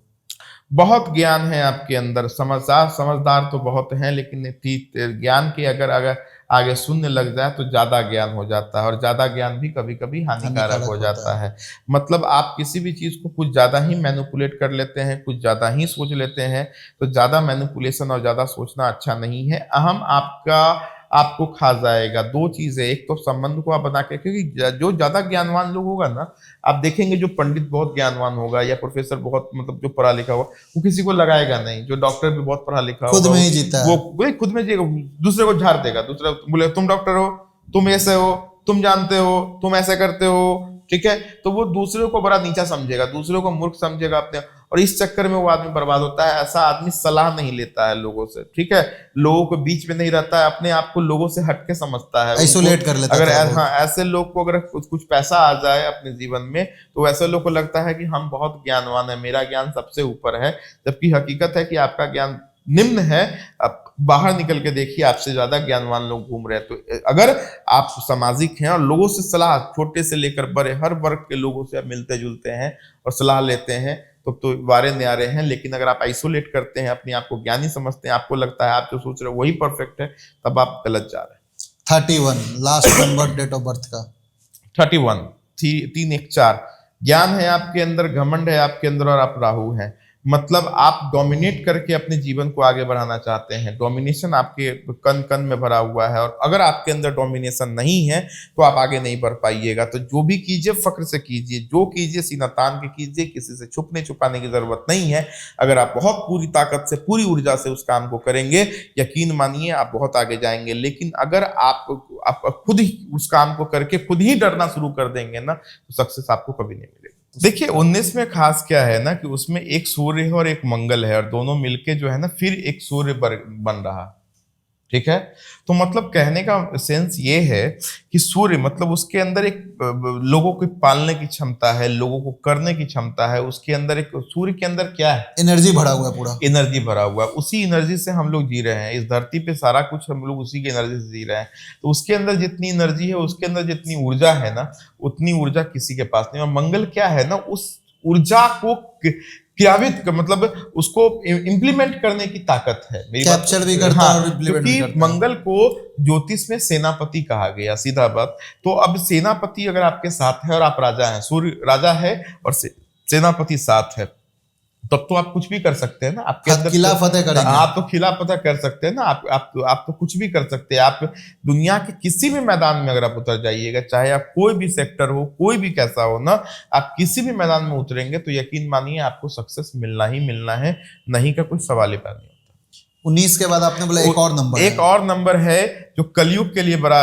बहुत ज्ञान है आपके अंदर, समझदार तो बहुत हैं, लेकिन ज्ञान के अगर आगे शून्य लग जाए तो ज्यादा ज्ञान हो जाता है, और ज्यादा ज्ञान भी कभी कभी हानिकारक हो जाता है। मतलब आप किसी भी चीज को कुछ ज्यादा ही मैनिपुलेट कर लेते हैं, कुछ ज्यादा ही सोच लेते हैं, तो ज्यादा मैनिपुलेशन और ज्यादा सोचना अच्छा नहीं है। अहम आपको खा जाएगा। दो चीजें, एक तो संबंध को आप बना के, क्योंकि जो ज्यादा ज्ञानवान लोग होगा ना, आप देखेंगे जो पंडित बहुत ज्ञानवान होगा या प्रोफेसर बहुत मतलब जो पढ़ा लिखा होगा, वो किसी को लगाएगा नहीं। जो डॉक्टर भी बहुत पढ़ा लिखा होगा,
खुद में ही जीता है,
वो खुद में जीएगा, दूसरे को झाड़ देगा। दूसरा बोले तुम डॉक्टर हो, तुम ऐसे हो, तुम जानते हो, तुम ऐसे करते हो, ठीक है। तो वो दूसरे को बड़ा नीचा समझेगा, दूसरे को मूर्ख समझेगा अपने, और इस चक्कर में वो आदमी बर्बाद होता है। ऐसा आदमी सलाह नहीं लेता है लोगों से, ठीक है, लोगों के बीच में नहीं रहता है, अपने आप को लोगों से हटके समझता है,
आइसोलेट कर लेता है।
अगर हाँ ऐसे लोग को अगर कुछ पैसा आ जाए अपने जीवन में, तो ऐसे लोग को लगता है कि हम बहुत ज्ञानवान है, मेरा ज्ञान सबसे ऊपर है, जबकि हकीकत है कि आपका ज्ञान निम्न है। अब बाहर निकल के देखिए, आपसे ज्यादा ज्ञानवान लोग घूम रहे हैं। तो अगर आप सामाजिक हैं और लोगों से सलाह, छोटे से लेकर बड़े हर वर्ग के लोगों से आप मिलते जुलते हैं और सलाह लेते हैं, तो वारे न्यारे हैं। लेकिन अगर आप आइसोलेट करते हैं, अपने आप को ज्ञानी समझते हैं, आपको लगता है आप जो सोच रहे हो वही परफेक्ट है, तब आप गलत जा रहे हैं।
31 last number date of birth का
31 3 1 4 ज्ञान है आपके अंदर, घमंड है आपके अंदर, और आप राहु हैं। मतलब आप डोमिनेट करके अपने जीवन को आगे बढ़ाना चाहते हैं। डोमिनेशन आपके कन कन में भरा हुआ है, और अगर आपके अंदर डोमिनेशन नहीं है तो आप आगे नहीं बढ़ पाइएगा। तो जो भी कीजिए फक्र से कीजिए, जो कीजिए सीना तान के कीजिए, किसी से छुपने छुपाने की जरूरत नहीं है। अगर आप बहुत पूरी ताकत से, पूरी ऊर्जा से उस काम को करेंगे, यकीन मानिए आप बहुत आगे जाएंगे। लेकिन अगर आप खुद ही उस काम को करके खुद ही डरना शुरू कर देंगे ना, तो सक्सेस आपको कभी नहीं मिलेगी। देखिए 19 में खास क्या है ना, कि उसमें एक सूर्य है और एक मंगल है, और दोनों मिलके जो है ना फिर एक सूर्य बन रहा, ठीक है। तो मतलब कहने का सेंस ये है कि सूर्य मतलब उसके अंदर एक लोगों को पालने की क्षमता है, लोगों को करने की क्षमता है। उसके अंदर एक सूर्य के अंदर क्या है,
एनर्जी भरा हुआ है, पूरा
एनर्जी भरा हुआ है। उसी एनर्जी से हम लोग जी रहे हैं इस धरती पे, सारा कुछ हम लोग उसी की एनर्जी से जी रहे हैं। तो उसके अंदर जितनी एनर्जी है, उसके अंदर जितनी ऊर्जा है ना, उतनी ऊर्जा किसी के पास नहीं। और मंगल क्या है ना, उस ऊर्जा को क्रियान्वित मतलब उसको इम्प्लीमेंट करने की ताकत है। मेरी
कैप्चर भी करता है और इम्प्लीमेंट भी करता है।
मंगल को ज्योतिष में सेनापति कहा गया, सीधा बात। तो अब सेनापति अगर आपके साथ है और आप राजा हैं, सूर्य राजा है और सेनापति साथ है, तब तो आप कुछ भी कर सकते हैं ना। आपके अंदर
किला फतेह करेंगे,
आप तो किला फतेह कर सकते हैं ना। आप तो कुछ भी कर सकते हैं। आप दुनिया के किसी भी मैदान में अगर आप उतर जाइएगा, चाहे आप कोई भी सेक्टर हो, कोई भी कैसा हो ना, आप किसी भी मैदान में उतरेंगे तो यकीन मानिए आपको सक्सेस मिलना ही मिलना है, नहीं का कोई सवाल ही पैदा नहीं होता।
19 के बाद आपने बोला एक और नंबर,
एक और नंबर है जो कलयुग के लिए बड़ा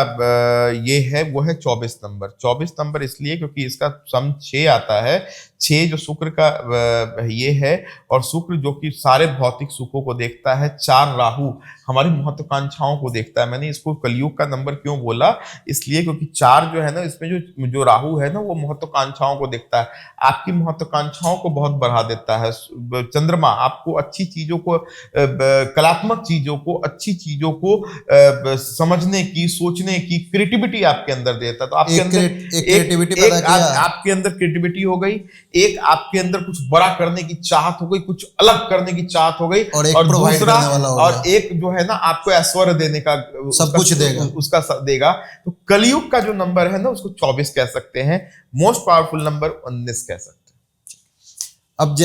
ये है, वो है 24 नंबर। 24 नंबर इसलिए क्योंकि इसका सम 6 आता है। 6 जो शुक्र का ये है, और शुक्र जो कि सारे भौतिक सुखों को देखता है। 4 राहु हमारी महत्वाकांक्षाओं को देखता है। मैंने इसको कलयुग का नंबर क्यों बोला, इसलिए क्योंकि 4 जो है ना, इसमें जो राहु है ना, वो महत्वाकांक्षाओं को देखता है। आपकी महत्वाकांक्षाओं को बहुत बढ़ा देता है। चंद्रमा आपको अच्छी चीजों को, कलात्मक चीजों को, अच्छी चीजों को समझने की, सोचने की क्रिएटिविटी आपके अंदर देता है। तो आपके अंदर आपके अंदर क्रिएटिविटी हो गई, एक आपके अंदर कुछ बड़ा करने की चाहत हो गई, कुछ अलग करने की चाहत हो गई, और दूसरा और एक जो है ना आपको ऐश्वर्य देने का,
सब कुछ देगा,
उसका देगा। तो कलयुग का जो नंबर है ना, उसको 24 कह सकते हैं। मोस्ट पावरफुल नंबर 19 कह सकते हैं।
अब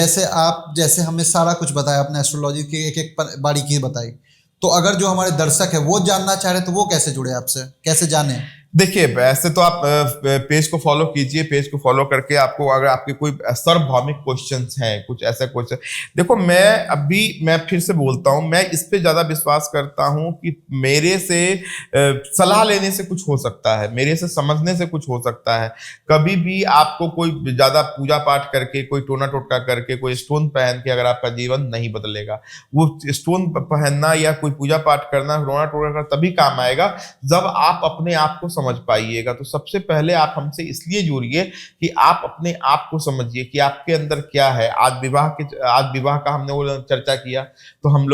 जैसे हमें सारा कुछ बताया, अपने एस्ट्रोलॉजी की एक एक बारीकी बताई, तो अगर जो हमारे दर्शक है वो जानना चाह रहे तो वो कैसे जुड़े आपसे, कैसे जाने?
देखिए वैसे तो आप पेज को फॉलो कीजिए, पेज को फॉलो करके आपको अगर आपके कोई सार्वभौमिक क्वेश्चंस हैं, कुछ ऐसा क्वेश्चन, देखो मैं फिर से बोलता हूं, मैं इस पे ज्यादा विश्वास करता हूं कि मेरे से सलाह लेने से कुछ हो सकता है, मेरे से समझने से कुछ हो सकता है। कभी भी आपको कोई ज्यादा पूजा पाठ करके, कोई टोना टोटका करके, कोई स्टोन पहन के अगर आपका जीवन नहीं बदलेगा। वो स्टोन पहनना या कोई पूजा पाठ करना, टोना टोटका करना तभी काम आएगा जब आप अपने आप को समझ पाइएगा। तो सबसे पहले आप हमसे इसलिए जुड़िए कि आप अपने आप को समझिए कि आपके अंदर क्या है। आज विवाह का हमने वो चर्चा किया, तो हम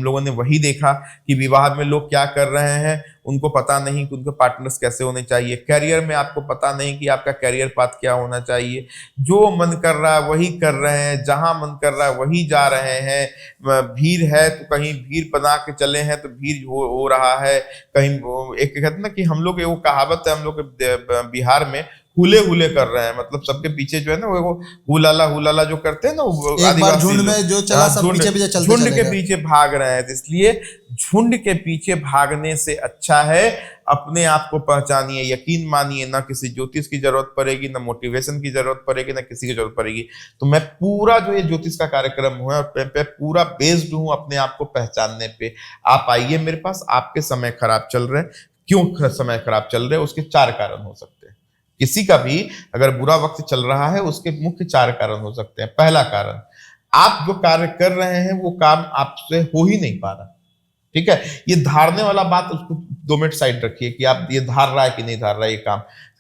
लोगों ने वही देखा कि विवाह में लोग क्या कर रहे हैं, उनको पता नहीं कि उनके पार्टनर्स कैसे होने चाहिए। करियर में आपको पता नहीं कि आपका करियर पाथ क्या होना चाहिए। जो मन कर रहा है वही कर रहे हैं, जहां मन कर रहा है वही जा रहे हैं। भीड़ है तो कहीं भीड़ बना के चले हैं तो भीड़ हो रहा है। कहीं एक कहते ना कि हम लोग, वो कहावत है हम लोग बिहार में, हुले हुले कर रहे हैं, मतलब सबके पीछे जो है ना वो हुलाला जो करते हैं ना, वो
एक बार झुंड में जो चला सब पीछे पीछे चलते
झुंड के
चलेगा।
पीछे भाग रहे हैं। तो इसलिए झुंड के पीछे भागने से अच्छा है अपने आप को पहचानिए, यकीन मानिए। ना किसी ज्योतिष की जरूरत पड़ेगी, ना मोटिवेशन की जरूरत पड़ेगी, ना किसी की जरूरत पड़ेगी। तो मैं पूरा जो ये ज्योतिष का कार्यक्रम हुआ पे पूरा बेस्ड हूं अपने आप को पहचानने पे। आप आइए मेरे पास। आपके समय खराब चल रहे हैं, क्यों समय खराब चल रहे हैं, उसके 4 कारण हो सकते हैं। किसी का भी अगर बुरा वक्त चल रहा है, उसके मुख्य 4 कारण हो सकते हैं। पहला कारण, आप जो कार्य कर रहे हैं वो काम आपसे हो ही नहीं पा रहा। ठीक है, ये धारने वाला बात उसको 2 मिनट साइड रखिए कि आप ये धार रहा है कि नहीं धार रहा है। ये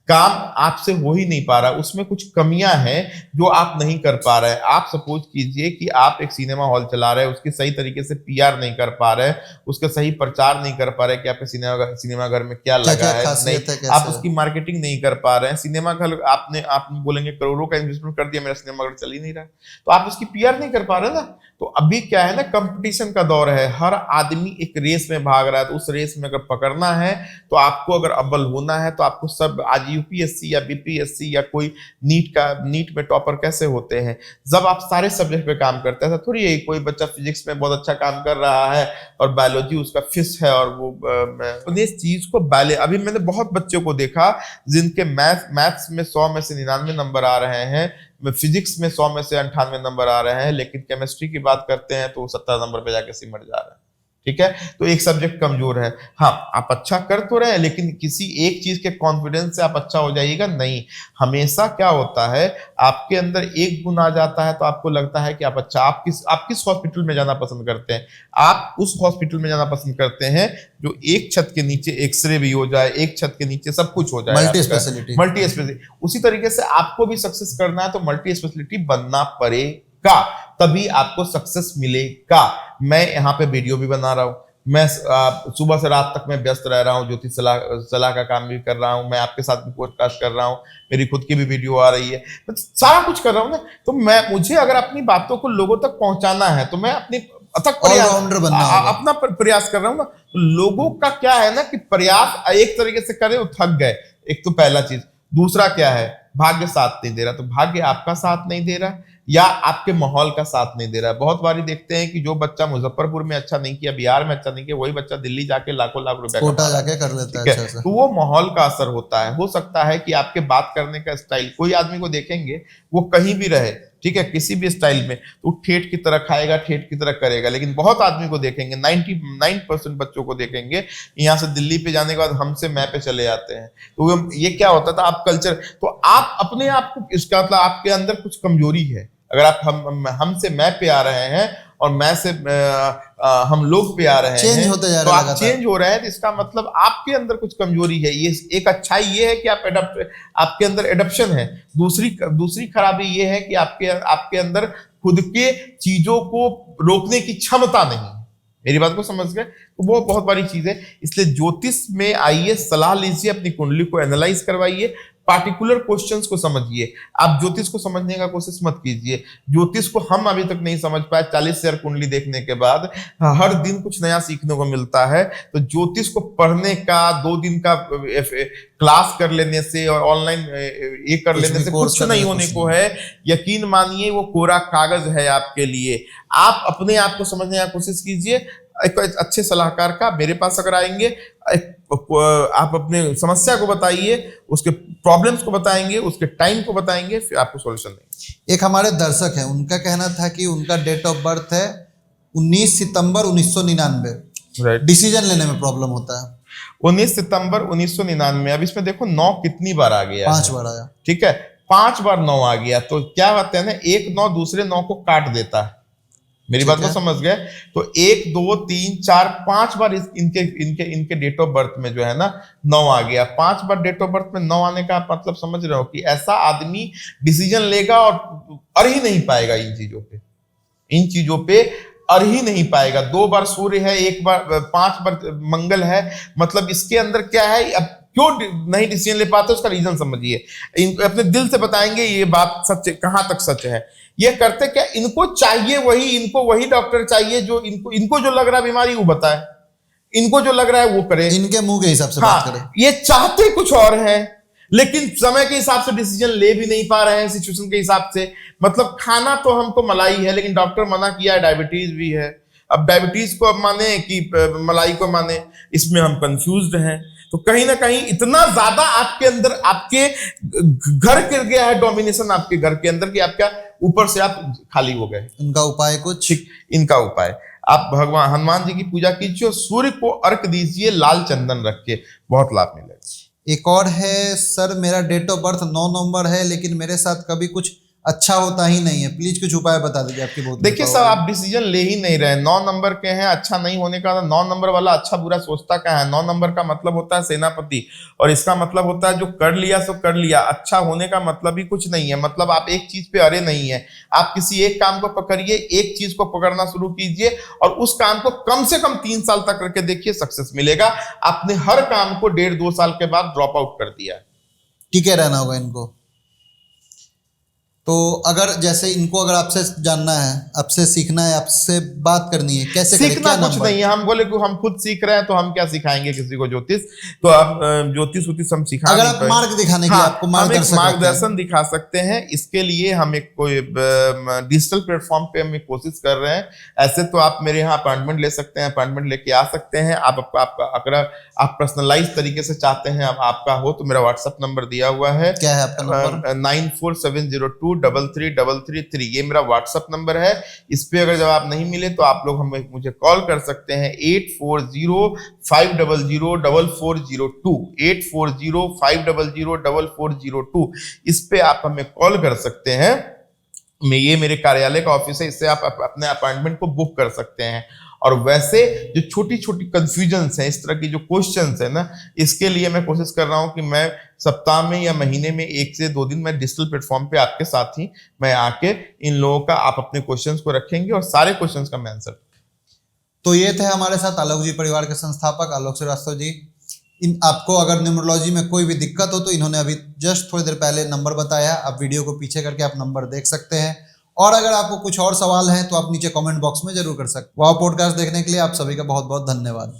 काम आपसे हो ही नहीं पा रहा, उसमें कुछ कमियां हैं जो आप नहीं कर पा रहे हैं। आप सपोज कीजिए कि आप एक सिनेमा हॉल चला रहे हैं, उसकी सही तरीके से पीआर नहीं कर पा रहे, उसका सही प्रचार नहीं कर पा रहे कि आपके सिनेमा घर में क्या लगा है, नहीं आप उसकी मार्केटिंग नहीं कर पा रहे हैं। सिनेमा घर आप बोलेंगे करोड़ों का इन्वेस्टमेंट कर दिया, मेरा सिनेमा घर चल ही नहीं रहा, तो आप उसकी पीआर नहीं कर पा रहे ना। तो अभी क्या है ना, कंपटीशन का दौर है, हर आदमी एक रेस में भाग रहा है। तो उस रेस में अगर पकड़ना है, तो आपको अगर अव्वल होना है, तो आपको सब, आज यूपीएससी या बीपीएससी या कोई नीट में टॉपर कैसे होते हैं, जब आप सारे सब्जेक्ट पे काम करते हैं। थोड़ी है कोई बच्चा फिजिक्स में बहुत अच्छा काम कर रहा है और बायोलॉजी उसका फिश है, और वो इस चीज को अभी मैंने बहुत बच्चों को देखा जिनके मैथ्स में 100 में से 99 नंबर आ रहे हैं, फिजिक्स में 100 में से 98 नंबर आ रहे हैं, लेकिन केमिस्ट्री की बात करते हैं तो वो 70 नंबर पे जाके सिमट जा रहा है। ठीक है, तो एक सब्जेक्ट कमजोर है। हाँ, आप अच्छा कर तो रहे हैं, लेकिन किसी एक चीज के कॉन्फिडेंस से आप अच्छा हो जाइएगा नहीं। हमेशा क्या होता है, आपके अंदर एक गुण आ जाता है तो आपको लगता है कि आप अच्छा, आप किस हॉस्पिटल में जाना पसंद करते हैं? आप उस हॉस्पिटल में जाना पसंद करते हैं जो एक छत के नीचे एक्सरे भी हो जाए, एक छत के नीचे सब कुछ हो जाए, मल्टी स्पेशलिटी। उसी तरीके से आपको भी सक्सेस करना है तो मल्टी स्पेशलिटी बनना पड़ेगा, तभी आपको सक्सेस मिलेगा। मैं यहाँ पे वीडियो भी बना रहा हूँ, मैं सुबह से रात तक मैं व्यस्त रह रहा हूँ, ज्योतिष सलाह का काम भी कर रहा हूँ, मैं आपके साथ भी पॉडकास्ट कर रहा हूँ, मेरी खुद की भी वीडियो आ रही है, मैं सारा कुछ कर रहा हूँ ना। तो मुझे अगर अपनी बातों को लोगों तक पहुंचाना है तो मैं अपनी अथक अपना प्रयास कर रहा हूँ ना। तो लोगों का क्या है ना कि प्रयास एक तरीके से करे वो थक गए, एक तो पहला चीज। दूसरा क्या है, भाग्य साथ नहीं दे रहा। तो भाग्य आपका साथ नहीं दे रहा या आपके माहौल का साथ नहीं दे रहा है। बहुत बारी देखते हैं कि जो बच्चा मुजफ्फरपुर में अच्छा नहीं किया, बिहार में अच्छा नहीं किया, वही बच्चा दिल्ली जाके लाखों लाख रुपए
कोटा जाके कर लेता है अच्छा।
तो वो माहौल का असर होता है। हो सकता है कि आपके बात करने का स्टाइल, कोई आदमी को देखेंगे वो कहीं भी रहे, ठीक है, किसी भी स्टाइल में, तो ठेठ की तरह खाएगा, ठेठ की तरह करेगा। लेकिन बहुत आदमी को देखेंगे, 99% बच्चों को देखेंगे, यहाँ से दिल्ली पे जाने के बाद हमसे मैं पे चले जाते हैं। तो ये क्या होता था, आप कल्चर, तो आप अपने आप को, इसका मतलब आपके अंदर कुछ कमजोरी है। अगर आप हमसे मैं पे आ रहे हैं और मैं से हम लोग पे आ रहे हैं,
होते जा रहे
तो आप चेंज हो रहे हैं, तो इसका मतलब आपके अंदर कुछ कमजोरी है। ये एक अच्छाई ये है कि आपके अंदर एडप्शन है। दूसरी खराबी ये है कि आपके अंदर खुद के चीजों को रोकने की क्षमता नहीं है। मेरी बात को समझ गए? तो वो बहुत बड़ी चीज है। इसलिए ज्योतिष में आइए, सलाह लीजिए, अपनी कुंडली को एनालाइज करवाइए, पार्टिकुलर क्वेश्चंस को समझिए। आप ज्योतिष को समझने का कोशिश मत कीजिए। ज्योतिष को हम अभी तक नहीं समझ पाए। 40,000 कुंडली देखने के बाद हर दिन कुछ नया सीखने को मिलता है। तो ज्योतिष को पढ़ने का 2 दिन का क्लास कर लेने से और ऑनलाइन ये कर लेने से कुछ नहीं होने को है। यकीन मानिए वो कोरा कागज है आपके लिए। आप अपने आप को समझने की कोशिश कीजिए। एक अच्छे सलाहकार का मेरे पास अगर आएंगे, आप अपने समस्या को बताइए, उसके प्रॉब्लम्स को बताएंगे, उसके टाइम को बताएंगे, फिर आपको सॉल्यूशन देंगे।
एक हमारे दर्शक हैं, उनका कहना था कि उनका डेट ऑफ बर्थ है 19 सितंबर 1999।
राइट।
डिसीजन लेने में प्रॉब्लम होता है।
19 सितंबर 1999। अब इसमें देखो 9 कितनी बार आ गया?
5 बार आया।
ठीक है, 5 बार 9 आ गया, तो क्या होता है ना, एक 9 दूसरे 9 को काट देता है। मेरी बात को समझ गए? तो 1 2 3 4 5 बार इनके इनके इनके डेट ऑफ बर्थ में जो है ना 9 आ गया। 5 बार डेट ऑफ बर्थ में 9 आने का आप मतलब समझ रहे हो कि ऐसा आदमी डिसीजन लेगा और अड़ ही नहीं पाएगा इन चीजों पे अड़ ही नहीं पाएगा। 2 बार सूर्य है, 1 बार 5 बार मंगल है, मतलब इसके अंदर क्या है, अब क्यों नहीं डिसीजन ले पाते उसका रीजन समझिए। अपने दिल से बताएंगे ये बात सच है, कहां तक सच है। ये करते क्या, इनको चाहिए इनको वही डॉक्टर चाहिए जो इनको जो लग रहा है बीमारी वो बताए, इनको जो लग रहा है वो करे,
इनके मुंह के हिसाब से बात करे।
ये चाहते कुछ और है, लेकिन समय के हिसाब से डिसीजन ले भी नहीं पा रहे हैं, सिचुएशन के हिसाब से। मतलब खाना तो हमको मलाई है, लेकिन डॉक्टर मना किया है, डायबिटीज भी है। अब डायबिटीज को अब माने कि मलाई को माने, इसमें हम कंफ्यूज्ड हैं। तो कहीं ना कहीं इतना ज्यादा आपके अंदर, आपके घर गिर गया है डोमिनेशन आपके घर के अंदर, कि आपका ऊपर से आप खाली हो गए।
इनका उपाय कुछ?
इनका उपाय, आप भगवान हनुमान जी की पूजा कीजिए और सूर्य को अर्घ दीजिए लाल चंदन रख के, बहुत लाभ मिलेगा।
एक और है, सर मेरा डेट ऑफ बर्थ 9 नवंबर है, लेकिन मेरे साथ कभी कुछ अच्छा होता ही नहीं है, प्लीज कुछ उपाय बता दीजिए। आपकी बहुत
देखिए सर, आप डिसीजन ले ही नहीं रहे। 9 नंबर के हैं, अच्छा नहीं होने का। 9 नंबर वाला अच्छा बुरा सोचता क्या है? 9 नंबर का मतलब होता है सेनापति, और इसका मतलब होता है जो कर लिया सो कर लिया। अच्छा होने का मतलब ही कुछ नहीं है। मतलब आप एक चीज पे अड़े नहीं है। आप किसी एक काम को पकड़िए, एक चीज को पकड़ना शुरू कीजिए और उस काम को कम से कम 3 साल तक करके देखिए, सक्सेस मिलेगा। आपने हर काम को 1.5-2 साल के बाद ड्रॉप आउट कर दिया।
टिके रहना होगा इनको। तो अगर जैसे इनको अगर आपसे जानना है, आपसे सीखना है, आपसे बात करनी है, कैसे करें?
सीखना कुछ नहीं है। हम बोले कि हम खुद सीख रहे हैं तो हम क्या सिखाएंगे किसी को ज्योतिष? तो आप ज्योतिष हम सिखा,
अगर आप मार्ग दिखाने के लिए आपको
मार्गदर्शन दिखा सकते हैं। इसके लिए हम एक कोई डिजिटल प्लेटफॉर्म पे हम कोशिश कर रहे हैं। ऐसे तो आप मेरे यहाँ अपॉइंटमेंट ले सकते हैं, अपॉइंटमेंट लेके आ सकते हैं। आपका अगर आप पर्सनलाइज तरीके से चाहते हैं, अब आपका हो तो मेरा व्हाट्सएप नंबर दिया हुआ है।
क्या है आपका नंबर?
9470233333। ये मेरा व्हाट्सएप नंबर है। इस पे अगर जब आप नहीं मिले तो आप लोग हमें मुझे कॉल कर सकते हैं 8405004402 8405004402। इस पे आप हमें कॉल कर सकते हैं। ये मेरे कार्यालय का ऑफिस है, इससे आप अपने अपॉइंटमेंट को बुक कर सकते हैं। और वैसे जो छोटी छोटी कंफ्यूजन्स हैं, इस तरह की जो क्वेश्चंस है ना, इसके लिए मैं कोशिश कर रहा हूं कि मैं सप्ताह में या महीने में 1 से 2 दिन मैं डिजिटल प्लेटफॉर्म पे आपके साथ ही मैं आके इन लोगों का, आप अपने क्वेश्चंस को रखेंगे और सारे क्वेश्चंस का मैं आंसर।
तो ये थे हमारे साथ आलोक जी परिवार के संस्थापक आलोक श्रीवास्तव जी। आपको अगर न्यूमरोलॉजी में कोई भी दिक्कत हो तो इन्होंने अभी जस्ट थोड़ी देर पहले नंबर बताया, आप वीडियो को पीछे करके आप नंबर देख सकते हैं। और अगर आपको कुछ और सवाल है तो आप नीचे कमेंट बॉक्स में जरूर कर सकते हैं। वाव पॉडकास्ट देखने के लिए आप सभी का बहुत बहुत धन्यवाद।